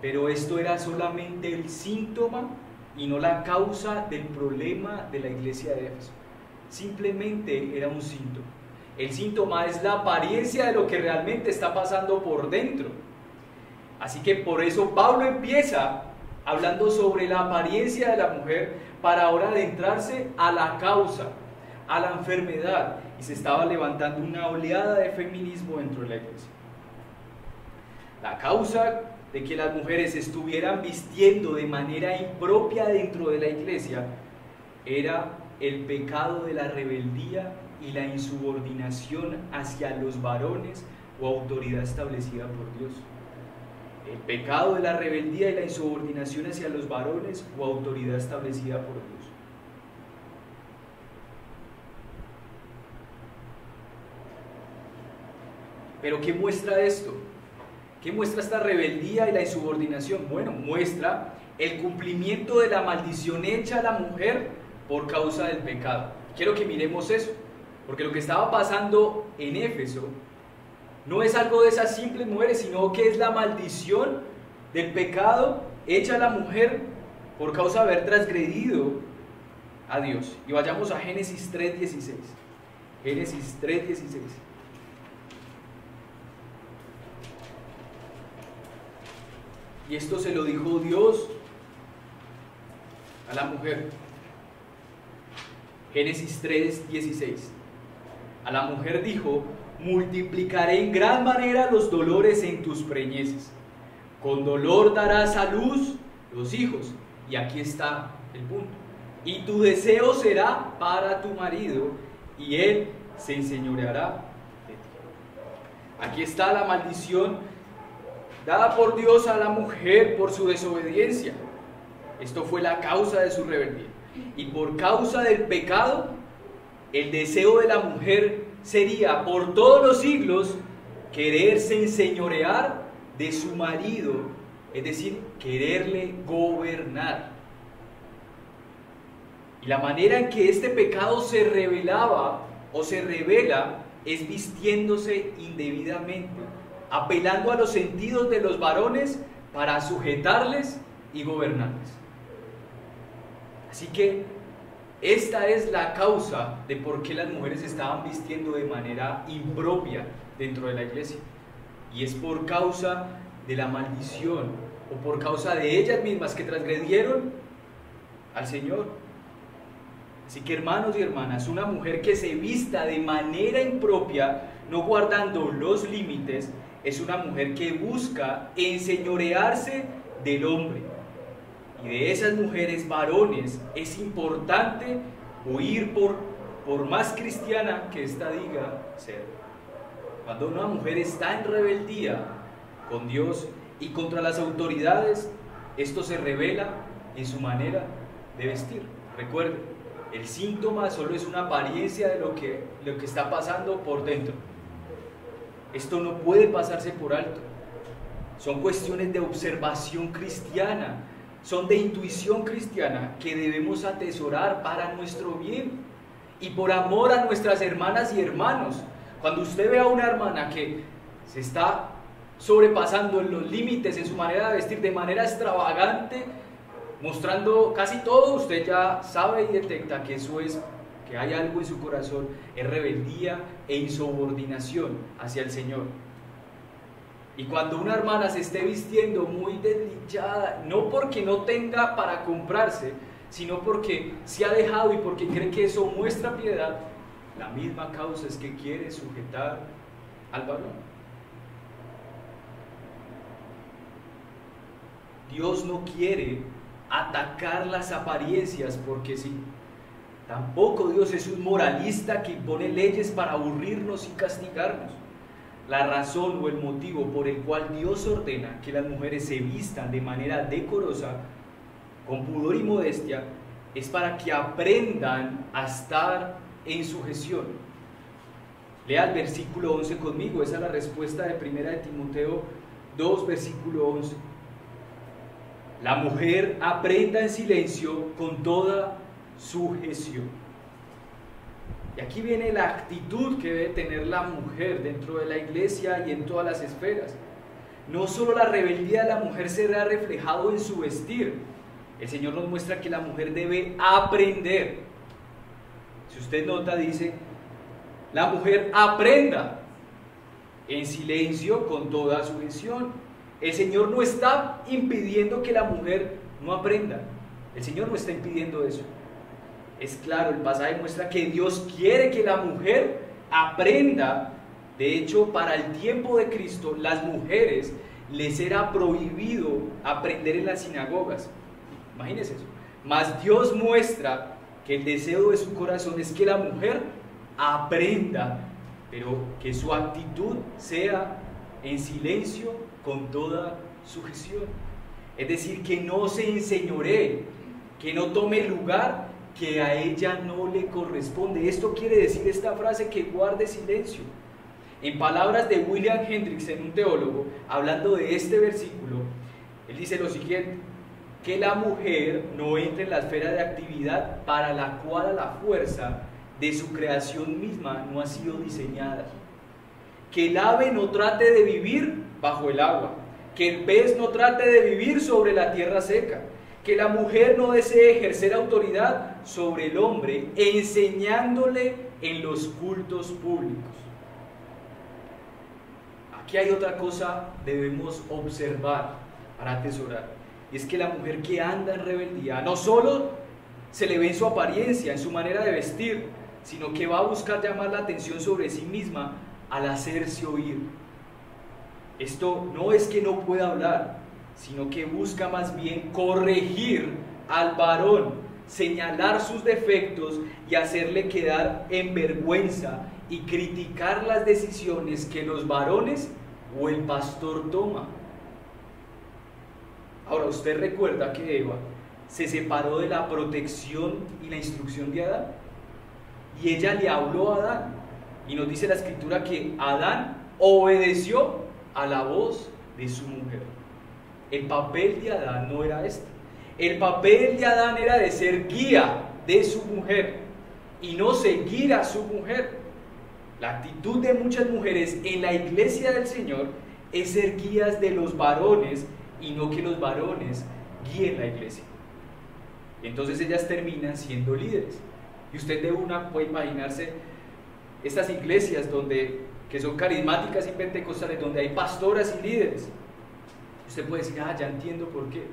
pero esto era solamente el síntoma y no la causa del problema de la iglesia de Éfeso. Simplemente era un síntoma. El síntoma es la apariencia de lo que realmente está pasando por dentro. Así que por eso Pablo empieza hablando sobre la apariencia de la mujer para ahora adentrarse a la causa, a la enfermedad, y se estaba levantando una oleada de feminismo dentro de la iglesia. La causa de que las mujeres estuvieran vistiendo de manera impropia dentro de la iglesia era el pecado de la rebeldía y la insubordinación hacia los varones o autoridad establecida por Dios. El pecado de la rebeldía y la insubordinación hacia los varones o autoridad establecida por Dios. Pero ¿qué muestra esto? ¿Qué muestra esta rebeldía y la insubordinación? Bueno, muestra el cumplimiento de la maldición hecha a la mujer por causa del pecado. Quiero que miremos eso, porque lo que estaba pasando en Éfeso no es algo de esas simples mujeres, sino que es la maldición del pecado hecha a la mujer por causa de haber transgredido a Dios. Y vayamos a Génesis 3:16. Génesis 3:16. Y esto se lo dijo Dios a la mujer. Génesis 3:16. A la mujer dijo: multiplicaré en gran manera los dolores en tus preñeces. Con dolor darás a luz los hijos. Y aquí está el punto. Y tu deseo será para tu marido, y él se enseñoreará de ti. Aquí está la maldición dada por Dios a la mujer por su desobediencia. Esto fue la causa de su rebeldía. Y por causa del pecado, el deseo de la mujer sería por todos los siglos quererse enseñorear de su marido, es decir, quererle gobernar. Y la manera en que este pecado se revelaba o se revela es vistiéndose indebidamente, apelando a los sentidos de los varones para sujetarles y gobernarles. Así que esta es la causa de por qué las mujeres estaban vistiendo de manera impropia dentro de la iglesia. Y es por causa de la maldición o por causa de ellas mismas que transgredieron al Señor. Así que, hermanos y hermanas, una mujer que se vista de manera impropia, no guardando los límites, es una mujer que busca enseñorearse del hombre. Y de esas mujeres varones es importante huir por más cristiana que ésta diga ser. Cuando una mujer está en rebeldía con Dios y contra las autoridades, esto se revela en su manera de vestir. Recuerden, el síntoma solo es una apariencia de lo que está pasando por dentro. Esto no puede pasarse por alto. Son cuestiones de observación cristiana, son de intuición cristiana que debemos atesorar para nuestro bien y por amor a nuestras hermanas y hermanos. Cuando usted ve a una hermana que se está sobrepasando en los límites en su manera de vestir de manera extravagante, mostrando casi todo, usted ya sabe y detecta que eso es, que hay algo en su corazón, es rebeldía e insubordinación hacia el Señor. Y cuando una hermana se esté vistiendo muy desdichada, no porque no tenga para comprarse, sino porque se ha dejado y porque cree que eso muestra piedad, la misma causa es que quiere sujetar al varón. Dios no quiere atacar las apariencias porque sí. Tampoco Dios es un moralista que impone leyes para aburrirnos y castigarnos. La razón o el motivo por el cual Dios ordena que las mujeres se vistan de manera decorosa, con pudor y modestia, es para que aprendan a estar en sujeción. Lea el versículo 11 conmigo, esa es la respuesta de 1 de Timoteo 2, versículo 11. La mujer aprenda en silencio con toda sujeción. Y aquí viene la actitud que debe tener la mujer dentro de la iglesia y en todas las esferas. No solo la rebeldía de la mujer será reflejado en su vestir. El Señor nos muestra que la mujer debe aprender. Si usted nota, dice, la mujer aprenda en silencio con toda sujeción. El Señor no está impidiendo que la mujer no aprenda. El Señor no está impidiendo eso. Es claro, el pasaje muestra que Dios quiere que la mujer aprenda. De hecho, para el tiempo de Cristo, las mujeres les era prohibido aprender en las sinagogas. Imagínense eso. Mas Dios muestra que el deseo de su corazón es que la mujer aprenda, pero que su actitud sea en silencio con toda sujeción. Es decir, que no se enseñoree, que no tome lugar que a ella no le corresponde. Esto quiere decir esta frase, que guarde silencio. En palabras de William Hendrickson, un teólogo, hablando de este versículo, él dice lo siguiente: que la mujer no entre en la esfera de actividad para la cual a la fuerza de su creación misma no ha sido diseñada. Que el ave no trate de vivir bajo el agua, que el pez no trate de vivir sobre la tierra seca, que la mujer no desee ejercer autoridad sobre el hombre, enseñándole en los cultos públicos. Aquí hay otra cosa que debemos observar para atesorar, y es que la mujer que anda en rebeldía no solo se le ve en su apariencia, en su manera de vestir, sino que va a buscar llamar la atención sobre sí misma al hacerse oír. Esto no es que no pueda hablar, sino que busca más bien corregir al varón, señalar sus defectos y hacerle quedar en vergüenza y criticar las decisiones que los varones o el pastor toma. Ahora, usted recuerda que Eva se separó de la protección y la instrucción de Adán, y ella le habló a Adán, y nos dice la escritura que Adán obedeció a la voz de su mujer. El papel de Adán no era este. El papel de Adán era de ser guía de su mujer y no seguir a su mujer. La actitud de muchas mujeres en la iglesia del Señor es ser guías de los varones y no que los varones guíen la iglesia. Entonces ellas terminan siendo líderes. Y usted de una puede imaginarse estas iglesias que son carismáticas y pentecostales, donde hay pastoras y líderes. Usted puede decir, ya entiendo por qué.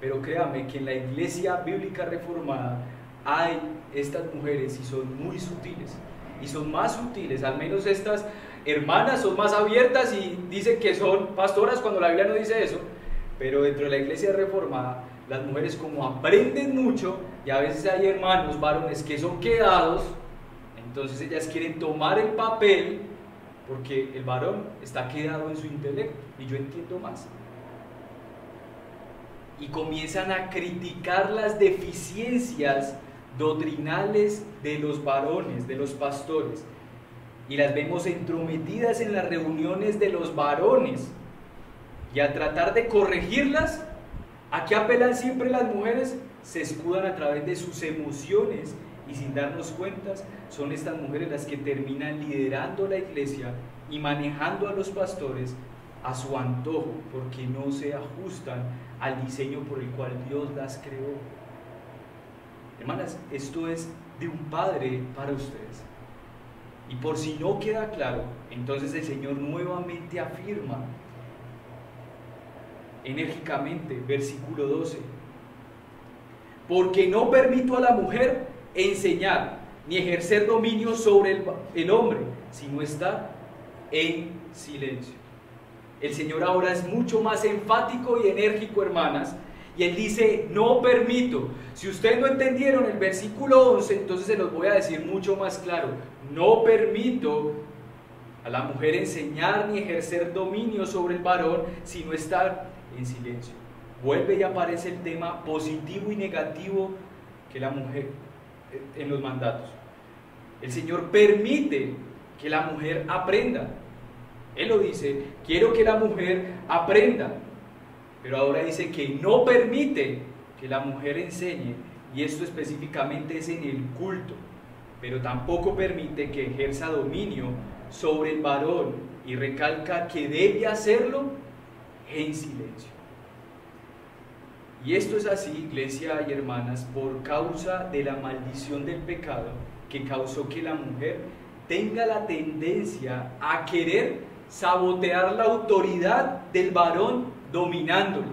Pero créame que en la iglesia bíblica reformada hay estas mujeres y son muy sutiles. Y son más sutiles, al menos estas hermanas son más abiertas y dicen que son pastoras cuando la Biblia no dice eso. Pero dentro de la iglesia reformada, las mujeres como aprenden mucho, y a veces hay hermanos varones que son quedados, entonces ellas quieren tomar el papel porque el varón está quedado en su intelecto y yo entiendo más. Y comienzan a criticar las deficiencias doctrinales de los varones, de los pastores, y las vemos entrometidas en las reuniones de los varones, y a tratar de corregirlas, ¿a qué apelan siempre las mujeres? Se escudan a través de sus emociones, y sin darnos cuenta son estas mujeres las que terminan liderando la iglesia y manejando a los pastores a su antojo, porque no se ajustan al diseño por el cual Dios las creó. Hermanas, esto es de un padre para ustedes. Y por si no queda claro, entonces el Señor nuevamente afirma enérgicamente, versículo 12: porque no permito a la mujer enseñar ni ejercer dominio sobre el hombre, sino estar en silencio. El Señor ahora es mucho más enfático y enérgico, hermanas, y Él dice, no permito. Si ustedes no entendieron el versículo 11, entonces se los voy a decir mucho más claro. No permito a la mujer enseñar ni ejercer dominio sobre el varón, sino estar en silencio. Vuelve y aparece el tema positivo y negativo que la mujer en los mandatos. El Señor permite que la mujer aprenda. Él lo dice, quiero que la mujer aprenda, pero ahora dice que no permite que la mujer enseñe, y esto específicamente es en el culto, pero tampoco permite que ejerza dominio sobre el varón, y recalca que debe hacerlo en silencio. Y esto es así, iglesia y hermanas, por causa de la maldición del pecado que causó que la mujer tenga la tendencia a querer sabotear la autoridad del varón dominándolo.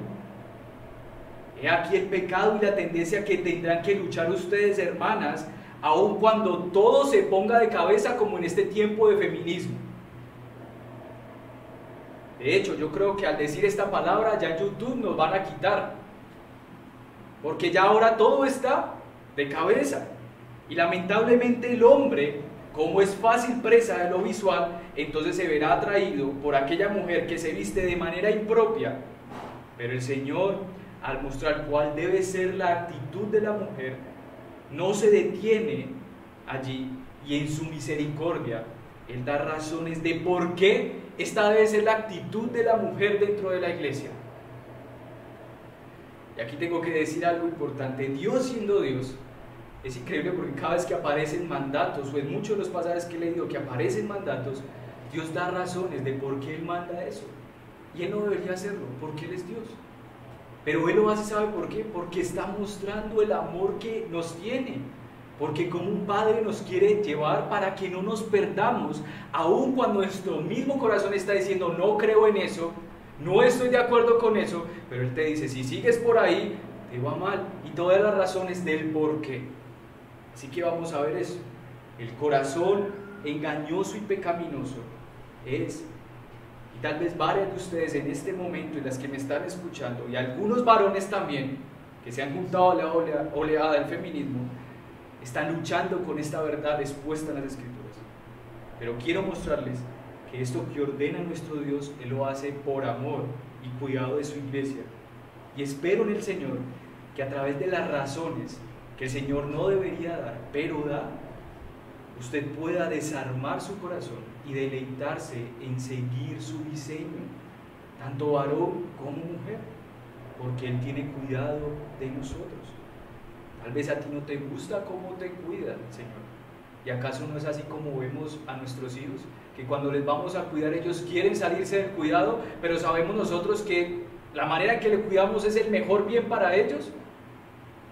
He aquí el pecado y la tendencia que tendrán que luchar ustedes, hermanas, aun cuando todo se ponga de cabeza como en este tiempo de feminismo. De hecho, yo creo que al decir esta palabra ya YouTube nos van a quitar, porque ya ahora todo está de cabeza, y lamentablemente el hombre, como es fácil presa de lo visual, entonces se verá atraído por aquella mujer que se viste de manera impropia. Pero el Señor, al mostrar cuál debe ser la actitud de la mujer, no se detiene allí, y en su misericordia Él da razones de por qué esta debe ser la actitud de la mujer dentro de la iglesia. Y aquí tengo que decir algo importante. Dios, siendo Dios, es increíble porque cada vez que aparecen mandatos, o en muchos de los pasajes que he leído que aparecen mandatos, Dios da razones de por qué Él manda eso. Y Él no debería hacerlo, porque Él es Dios. Pero Él lo hace, ¿sabe por qué? Porque está mostrando el amor que nos tiene. Porque como un padre nos quiere llevar para que no nos perdamos, aun cuando nuestro mismo corazón está diciendo, no creo en eso, no estoy de acuerdo con eso, pero Él te dice, si sigues por ahí, te va mal. Y todas las razones del por qué. Así que vamos a ver eso. El corazón engañoso y pecaminoso es, y tal vez varias de ustedes en este momento y las que me están escuchando, y algunos varones también, que se han juntado a la oleada del feminismo, están luchando con esta verdad expuesta en las Escrituras. Pero quiero mostrarles que esto que ordena nuestro Dios, Él lo hace por amor y cuidado de su iglesia. Y espero en el Señor que a través de las razones que el Señor no debería dar, pero da, usted pueda desarmar su corazón y deleitarse en seguir su diseño, tanto varón como mujer, porque Él tiene cuidado de nosotros. Tal vez a ti no te gusta cómo te cuida el Señor. ¿Y acaso no es así como vemos a nuestros hijos? Que cuando les vamos a cuidar, ellos quieren salirse del cuidado, pero sabemos nosotros que la manera en que le cuidamos es el mejor bien para ellos.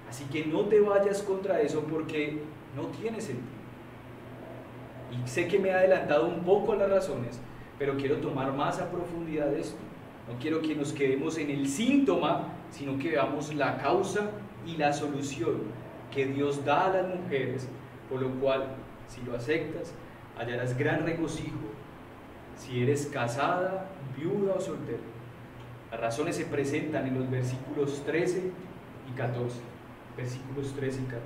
Así que no te vayas contra eso porque no tiene sentido. Y sé que me he adelantado un poco a las razones, pero quiero tomar más a profundidad esto. No quiero que nos quedemos en el síntoma, sino que veamos la causa y la solución que Dios da a las mujeres, por lo cual, si lo aceptas, hallarás gran regocijo, si eres casada, viuda o soltera. Las razones se presentan en los versículos 13 y 14. Versículos 13 y 14.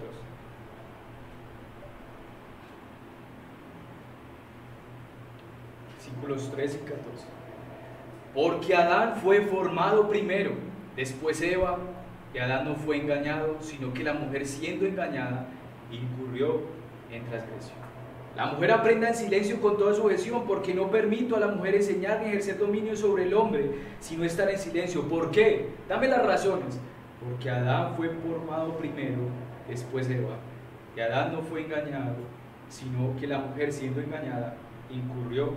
Versículos 13 y 14. Porque Adán fue formado primero, después Eva, y Adán no fue engañado, sino que la mujer, siendo engañada, incurrió en transgresión. La mujer aprenda en silencio con toda sujeción, porque no permito a la mujer enseñar ni ejercer dominio sobre el hombre, sino estar en silencio. ¿Por qué? Dame las razones. Porque Adán fue formado primero, después Eva, y Adán no fue engañado, sino que la mujer, siendo engañada, incurrió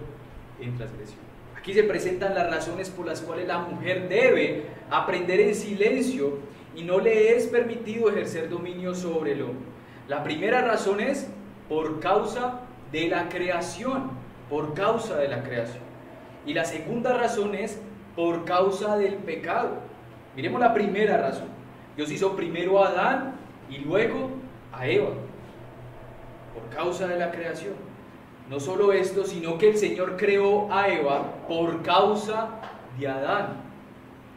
en transgresión. Aquí se presentan las razones por las cuales la mujer debe aprender en silencio y no le es permitido ejercer dominio sobre el hombre. La primera razón es por causa de la creación, por causa de la creación. Y la segunda razón es por causa del pecado. Miremos la primera razón. Dios hizo primero a Adán y luego a Eva, por causa de la creación. No solo esto, sino que el Señor creó a Eva por causa de Adán.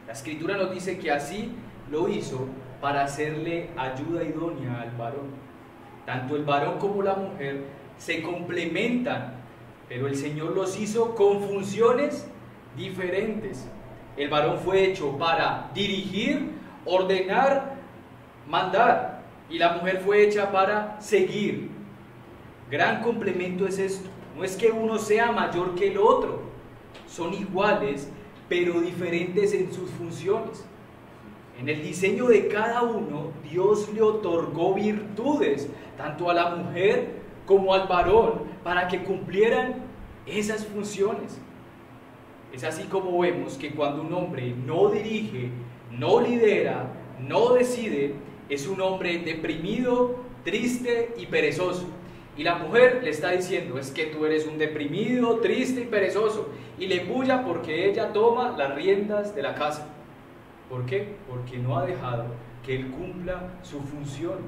La Escritura nos dice que así lo hizo para hacerle ayuda idónea al varón. Tanto el varón como la mujer se complementan, pero el Señor los hizo con funciones diferentes. El varón fue hecho para dirigir, ordenar, mandar, y la mujer fue hecha para seguir. Gran complemento es esto. No es que uno sea mayor que el otro, son iguales, pero diferentes en sus funciones. En el diseño de cada uno, Dios le otorgó virtudes, tanto a la mujer como al varón, para que cumplieran esas funciones. Es así como vemos que cuando un hombre no dirige, no lidera, no decide, es un hombre deprimido, triste y perezoso. Y la mujer le está diciendo, es que tú eres un deprimido, triste y perezoso. Y le bulla porque ella toma las riendas de la casa. ¿Por qué? Porque no ha dejado que él cumpla su función.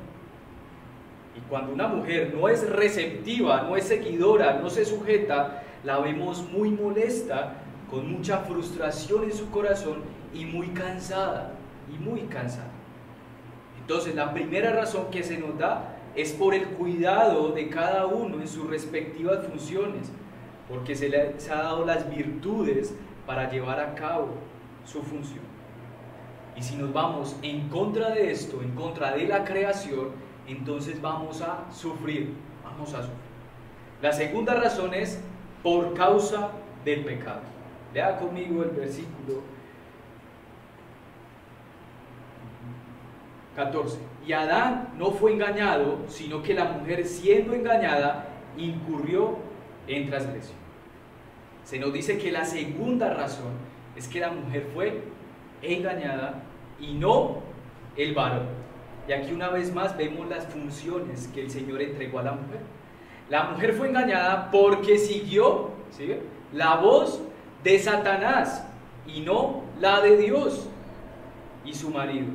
Y cuando una mujer no es receptiva, no es seguidora, no se sujeta, la vemos muy molesta, con mucha frustración en su corazón y muy cansada, Entonces la primera razón que se nos da es por el cuidado de cada uno en sus respectivas funciones, porque se les ha dado las virtudes para llevar a cabo su función. Y si nos vamos en contra de esto, en contra de la creación, entonces vamos a sufrir. La segunda razón es por causa del pecado. Lea conmigo el versículo 14. Y Adán no fue engañado, sino que la mujer, siendo engañada, incurrió en transgresión. Se nos dice que la segunda razón es que la mujer fue engañada y no el varón. Y aquí una vez más vemos las funciones que el Señor entregó a la mujer. La mujer fue engañada porque siguió, ¿sí?, la voz de Satanás y no la de Dios y su marido.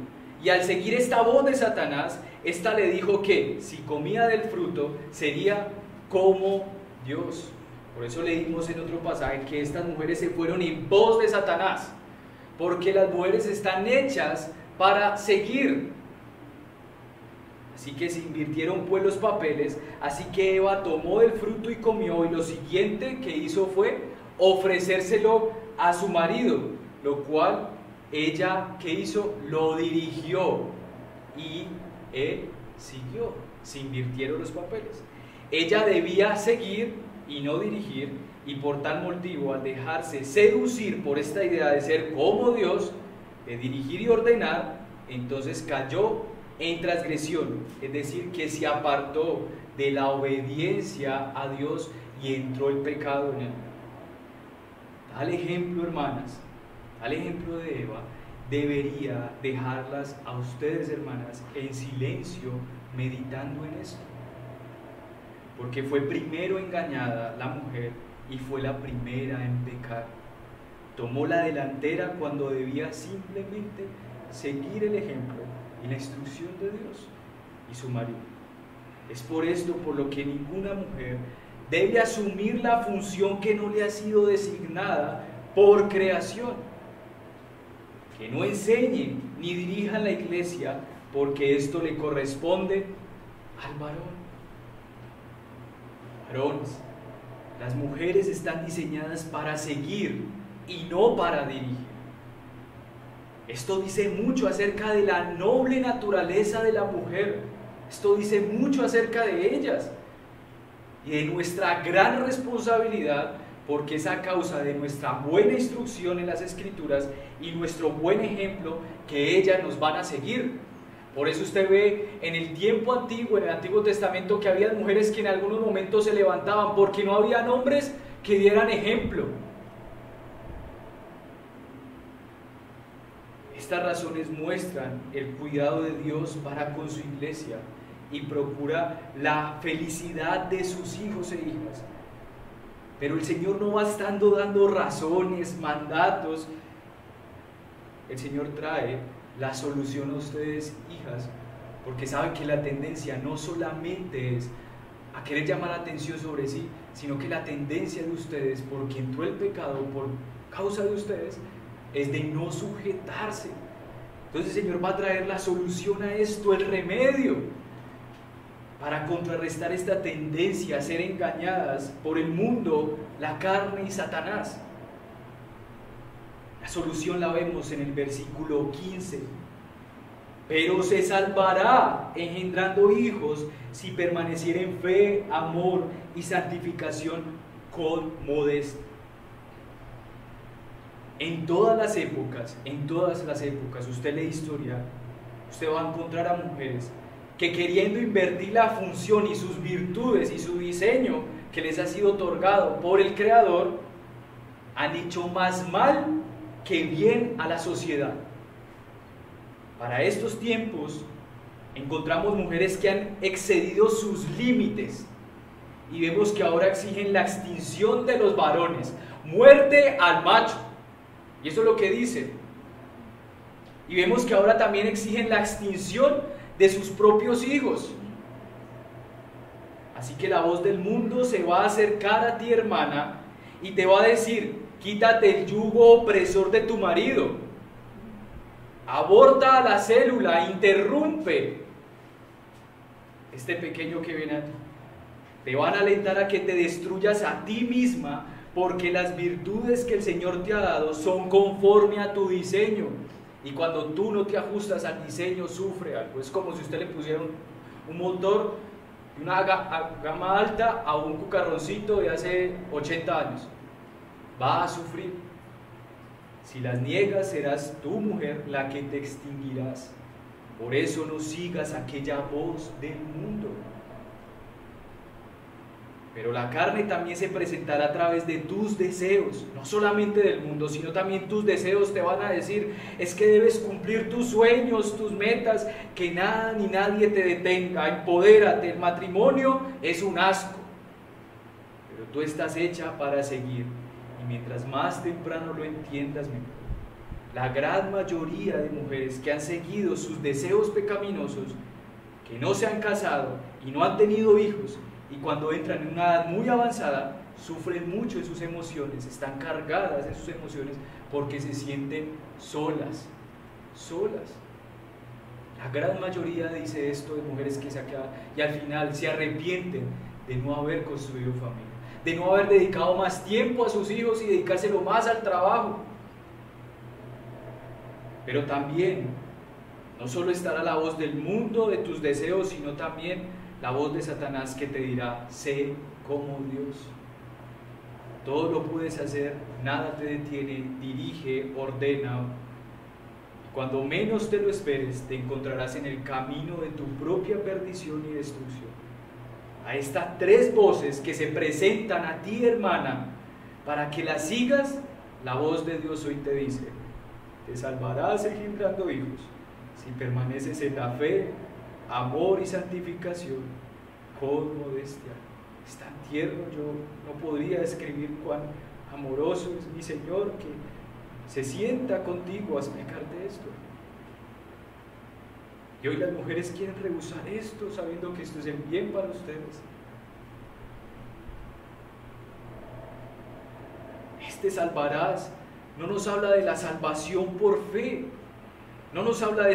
Y al seguir esta voz de Satanás, ésta le dijo que si comía del fruto sería como Dios. Por eso leímos en otro pasaje que estas mujeres se fueron en pos de Satanás, porque las mujeres están hechas para seguir. Así que se invirtieron pues los papeles, así que Eva tomó del fruto y comió, y lo siguiente que hizo fue ofrecérselo a su marido, lo cual ella, ¿qué hizo? Lo dirigió y él siguió. Se invirtieron los papeles. Ella debía seguir y no dirigir, y por tal motivo, al dejarse seducir por esta idea de ser como Dios, de dirigir y ordenar, entonces cayó en transgresión, es decir, que se apartó de la obediencia a Dios y entró el pecado en él. Tal ejemplo, hermanas, tal ejemplo de Eva, debería dejarlas a ustedes, hermanas, en silencio, meditando en esto. Porque fue primero engañada la mujer y fue la primera en pecar. Tomó la delantera cuando debía simplemente seguir el ejemplo y la instrucción de Dios y su marido. Es por esto por lo que ninguna mujer debe asumir la función que no le ha sido designada por creación. Que no enseñen ni dirijan la iglesia, porque esto le corresponde al varón. Varones, las mujeres están diseñadas para seguir y no para dirigir. Esto dice mucho acerca de la noble naturaleza de la mujer. Esto dice mucho acerca de ellas y de nuestra gran responsabilidad, porque es a causa de nuestra buena instrucción en las Escrituras y nuestro buen ejemplo que ellas nos van a seguir. Por eso usted ve en el tiempo antiguo, en el Antiguo Testamento, que había mujeres que en algunos momentos se levantaban porque no habían hombres que dieran ejemplo. Estas razones muestran el cuidado de Dios para con su iglesia y procura la felicidad de sus hijos e hijas. Pero el Señor no va estando dando razones, mandatos. El Señor trae la solución a ustedes, hijas, porque sabe que la tendencia no solamente es a querer llamar la atención sobre sí, sino que la tendencia de ustedes, porque entró el pecado por causa de ustedes, es de no sujetarse. Entonces el Señor va a traer la solución a esto, el remedio, para contrarrestar esta tendencia a ser engañadas por el mundo, la carne y Satanás. La solución la vemos en el versículo 15. Pero se salvará engendrando hijos si permaneciera en fe, amor y santificación con modestia. En todas las épocas, usted lee historia, usted va a encontrar a mujeres que, queriendo invertir la función y sus virtudes y su diseño que les ha sido otorgado por el Creador, han hecho más mal que bien a la sociedad. Para estos tiempos encontramos mujeres que han excedido sus límites y vemos que ahora exigen la extinción de los varones, muerte al macho, y eso es lo que dicen. Y vemos que ahora también exigen la extinción de sus propios hijos. Así que la voz del mundo se va a acercar a ti, hermana, y te va a decir: quítate el yugo opresor de tu marido, aborta la célula, interrumpe este pequeño que viene a ti. Te van a alentar a que te destruyas a ti misma, porque las virtudes que el Señor te ha dado son conforme a tu diseño, y cuando tú no te ajustas al diseño, sufre algo. Es como si usted le pusiera un motor de una gama alta a un cucarroncito de hace 80 años. Va a sufrir. Si las niegas, serás tú, mujer, la que te extinguirás. Por eso no sigas aquella voz del mundo. Pero la carne también se presentará a través de tus deseos, no solamente del mundo, sino también tus deseos te van a decir, es que debes cumplir tus sueños, tus metas, que nada ni nadie te detenga, empodérate, el matrimonio es un asco, pero tú estás hecha para seguir, y mientras más temprano lo entiendas mejor. La gran mayoría de mujeres que han seguido sus deseos pecaminosos, que no se han casado y no han tenido hijos, y cuando entran en una edad muy avanzada, sufren mucho en sus emociones, están cargadas en sus emociones porque se sienten solas. La gran mayoría dice esto de mujeres que se han quedado y al final se arrepienten de no haber construido familia, de no haber dedicado más tiempo a sus hijos y dedicárselo más al trabajo. Pero también, no solo estará la voz del mundo, de tus deseos, sino también la voz de Satanás que te dirá, sé como Dios. Todo lo puedes hacer, nada te detiene, dirige, ordena. Cuando menos te lo esperes, te encontrarás en el camino de tu propia perdición y destrucción. A estas tres voces que se presentan a ti, hermana, para que las sigas, la voz de Dios hoy te dice, te salvarás engendrando hijos, si permaneces en la fe, amor y santificación, con modestia. Es tan tierno, yo no podría describir cuán amoroso es mi Señor que se sienta contigo a explicarte esto. Y hoy las mujeres quieren rehusar esto, sabiendo que esto es el bien para ustedes. Este salvarás no nos habla de la salvación por fe, no nos habla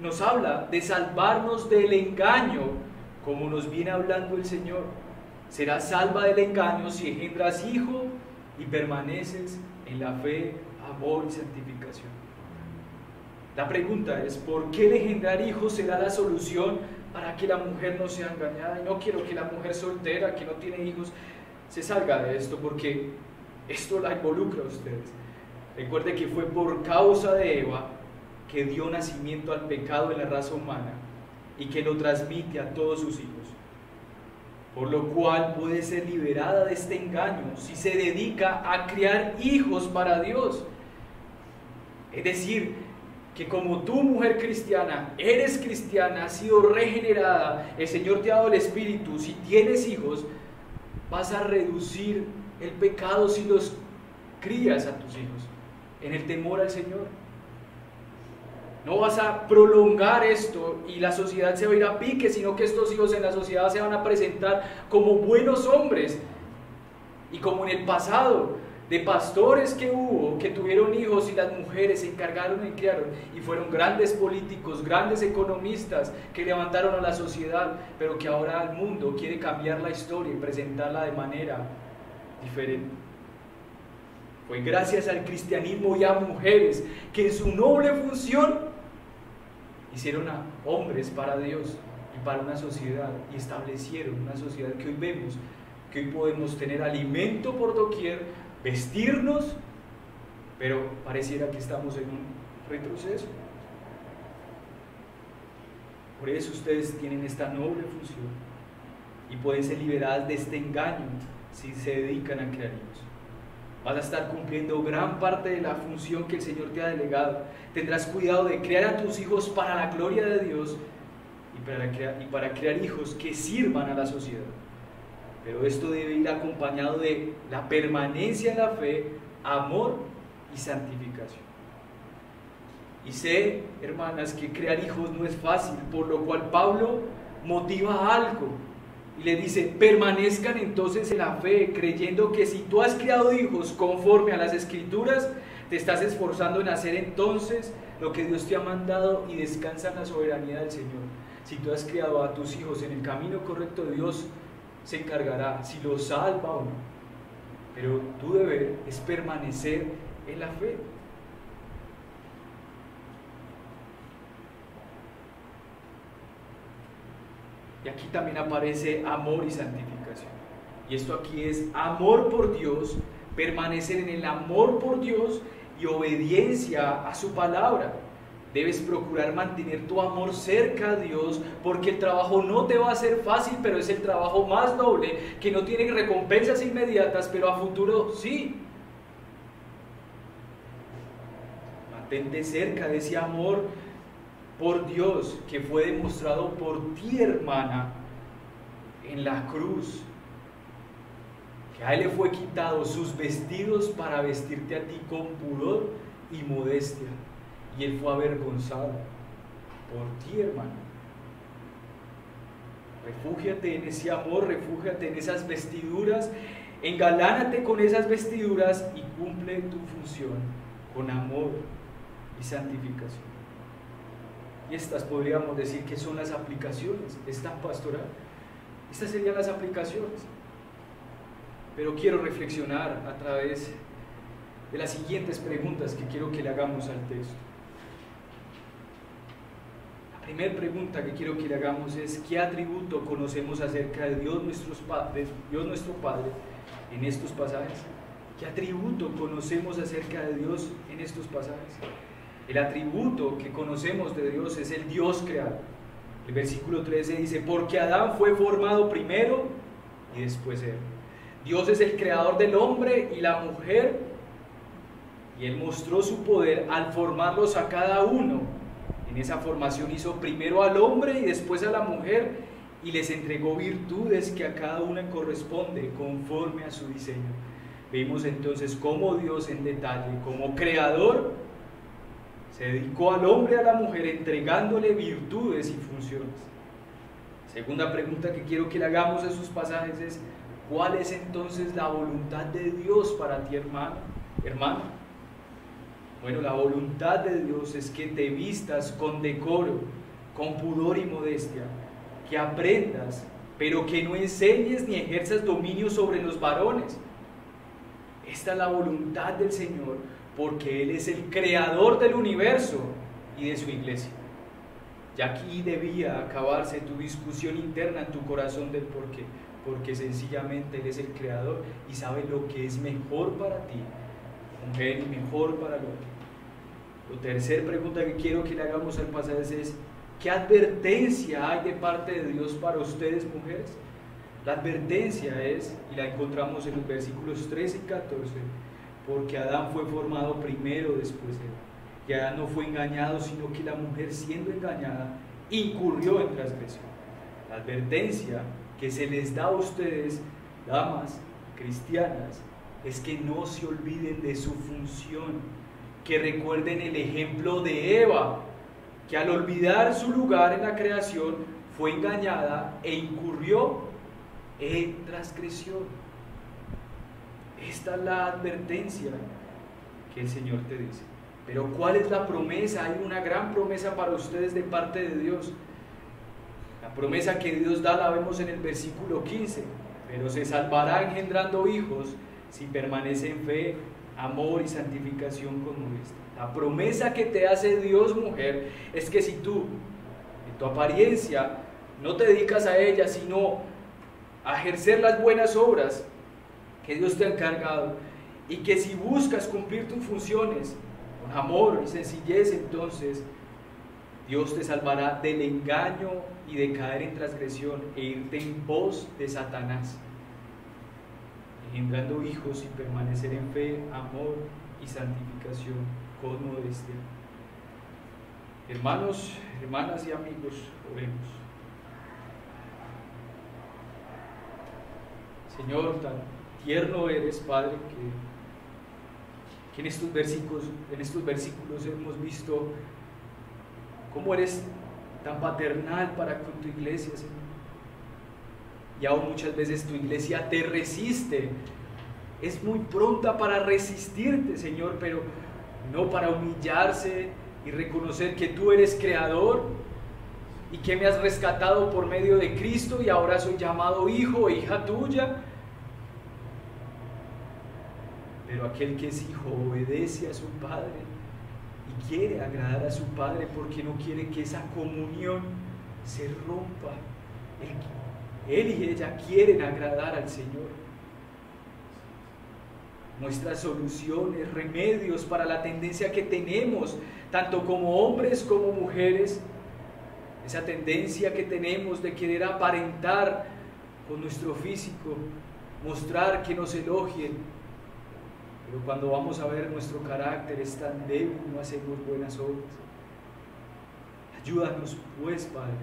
nos habla de salvarnos del engaño, como nos viene hablando el Señor. Serás salva del engaño si engendras hijo y permaneces en la fe, amor y santificación. La pregunta es, ¿por qué el engendrar hijos será la solución para que la mujer no sea engañada? Y no quiero que la mujer soltera, que no tiene hijos, se salga de esto, porque esto la involucra a ustedes. Recuerde que fue por causa de Eva que dio nacimiento al pecado en la raza humana y que lo transmite a todos sus hijos, por lo cual puede ser liberada de este engaño si se dedica a criar hijos para Dios. Es decir, que como tú, mujer cristiana, eres cristiana, has sido regenerada, el Señor te ha dado el Espíritu, si tienes hijos, vas a reducir el pecado si los crías a tus hijos en el temor al Señor. No vas a prolongar esto y la sociedad se va a ir a pique, sino que estos hijos en la sociedad se van a presentar como buenos hombres. Y como en el pasado, de pastores que hubo, que tuvieron hijos y las mujeres se encargaron y criaron, y fueron grandes políticos, grandes economistas que levantaron a la sociedad, pero que ahora el mundo quiere cambiar la historia y presentarla de manera diferente. Fue gracias al cristianismo y a mujeres que en su noble función hicieron a hombres para Dios y para una sociedad, y establecieron una sociedad que hoy vemos, que hoy podemos tener alimento por doquier, vestirnos, pero pareciera que estamos en un retroceso. Por eso ustedes tienen esta noble función y pueden ser liberadas de este engaño si se dedican a crear hijos. Vas a estar cumpliendo gran parte de la función que el Señor te ha delegado. Tendrás cuidado de crear a tus hijos para la gloria de Dios y para crear hijos que sirvan a la sociedad. Pero esto debe ir acompañado de la permanencia en la fe, amor y santificación. Y sé, hermanas, que crear hijos no es fácil, por lo cual Pablo motiva algo y le dice: permanezcan entonces en la fe, creyendo que si tú has criado hijos conforme a las Escrituras, te estás esforzando en hacer entonces lo que Dios te ha mandado y descansa en la soberanía del Señor. Si tú has criado a tus hijos en el camino correcto, Dios se encargará si los salva o no. Pero tu deber es permanecer en la fe. Y aquí también aparece amor y santificación. Y esto aquí es amor por Dios, permanecer en el amor por Dios y obediencia a su palabra. Debes procurar mantener tu amor cerca a Dios, porque el trabajo no te va a ser fácil, pero es el trabajo más noble, que no tiene recompensas inmediatas, pero a futuro sí. Mantente cerca de ese amor por Dios que fue demostrado por ti, hermana, en la cruz. Que a Él le fue quitado sus vestidos para vestirte a ti con pudor y modestia. Y Él fue avergonzado por ti, hermano. Refúgiate en ese amor, refúgiate en esas vestiduras, engalánate con esas vestiduras y cumple tu función con amor y santificación. Y estas podríamos decir que son las aplicaciones de esta pastoral. Estas serían las aplicaciones. Pero quiero reflexionar a través de las siguientes preguntas que quiero que le hagamos al texto. La primera pregunta que quiero que le hagamos es: ¿qué atributo conocemos acerca de Dios nuestro Padre en estos pasajes? ¿Qué atributo conocemos acerca de Dios en estos pasajes? El atributo que conocemos de Dios es el Dios creador. El versículo 13 dice: porque Adán fue formado primero y después Eva. Dios es el creador del hombre y la mujer, y Él mostró su poder al formarlos a cada uno. En esa formación hizo primero al hombre y después a la mujer, y les entregó virtudes que a cada una corresponde conforme a su diseño. Vimos entonces cómo Dios en detalle, como creador, se dedicó al hombre y a la mujer entregándole virtudes y funciones. Segunda pregunta que quiero que le hagamos a esos pasajes es: ¿cuál es entonces la voluntad de Dios para ti, hermano? Bueno, la voluntad de Dios es que te vistas con decoro, con pudor y modestia, que aprendas, pero que no enseñes ni ejerzas dominio sobre los varones. Esta es la voluntad del Señor, porque Él es el creador del universo y de su iglesia. Y aquí debía acabarse tu discusión interna en tu corazón del por qué. Porque sencillamente Él es el creador y sabe lo que es mejor para ti, mujer, y mejor para el hombre. La tercera pregunta que quiero que le hagamos al pasaje es: ¿qué advertencia hay de parte de Dios para ustedes, mujeres? La advertencia es, y la encontramos en los versículos 13 y 14, porque Adán fue formado primero, después Eva. Y Adán no fue engañado, sino que la mujer, siendo engañada, incurrió en transgresión. La advertencia que se les da a ustedes, damas cristianas, es que no se olviden de su función, que recuerden el ejemplo de Eva, que al olvidar su lugar en la creación fue engañada e incurrió en transgresión. Esta es la advertencia que el Señor te dice. Pero ¿cuál es la promesa? Hay una gran promesa para ustedes de parte de Dios. La promesa que Dios da la vemos en el versículo 15: pero se salvará engendrando hijos si permanece en fe, amor y santificación con modestia. La promesa que te hace Dios, mujer, es que si tú, en tu apariencia, no te dedicas a ella, sino a ejercer las buenas obras que Dios te ha encargado, y que si buscas cumplir tus funciones con amor y sencillez, entonces Dios te salvará del engaño y de caer en transgresión e irte en pos de Satanás, engendrando hijos y permanecer en fe, amor y santificación con modestia. Hermanos, hermanas y amigos, oremos. Señor, tan tierno eres, Padre, que en estos versículos hemos visto cómo eres tan paternal para con tu iglesia, Señor. Y aún muchas veces tu iglesia te resiste, es muy pronta para resistirte, Señor, pero no para humillarse y reconocer que tú eres creador y que me has rescatado por medio de Cristo y ahora soy llamado hijo e hija tuya. Pero aquel que es hijo obedece a su Padre y quiere agradar a su Padre porque no quiere que esa comunión se rompa. Él y ella quieren agradar al Señor. Nuestras soluciones, remedios para la tendencia que tenemos, tanto como hombres como mujeres, esa tendencia que tenemos de querer aparentar con nuestro físico, mostrar que nos elogien, pero cuando vamos a ver nuestro carácter es tan débil, no hacemos buenas obras. Ayúdanos pues, Padre,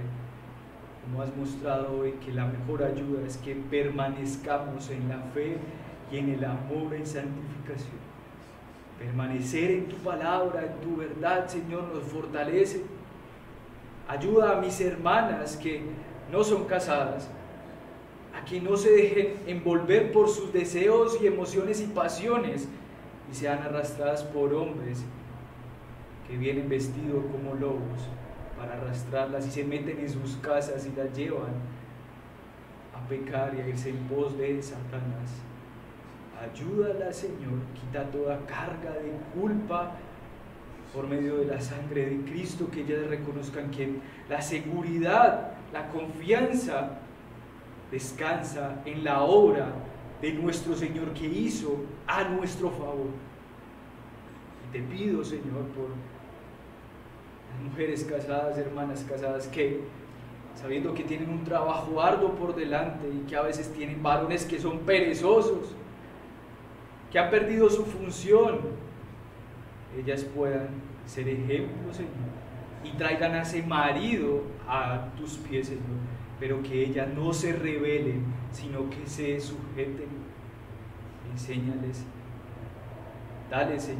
como has mostrado hoy, que la mejor ayuda es que permanezcamos en la fe y en el amor en santificación. Permanecer en tu palabra, en tu verdad, Señor, nos fortalece. Ayuda a mis hermanas que no son casadas, a que no se dejen envolver por sus deseos y emociones y pasiones y sean arrastradas por hombres que vienen vestidos como lobos para arrastrarlas y se meten en sus casas y las llevan a pecar y a irse en pos de Satanás. Ayúdala, Señor, quita toda carga de culpa por medio de la sangre de Cristo, que ellas reconozcan que la seguridad, la confianza descansa en la obra de nuestro Señor que hizo a nuestro favor. Y te pido, Señor, por las mujeres casadas, hermanas casadas, que sabiendo que tienen un trabajo arduo por delante y que a veces tienen varones que son perezosos, que han perdido su función, ellas puedan ser ejemplo, Señor, y traigan a ese marido a tus pies, Señor, pero que ellas no se rebelen, sino que se sujeten. Enséñales, dale, Señor.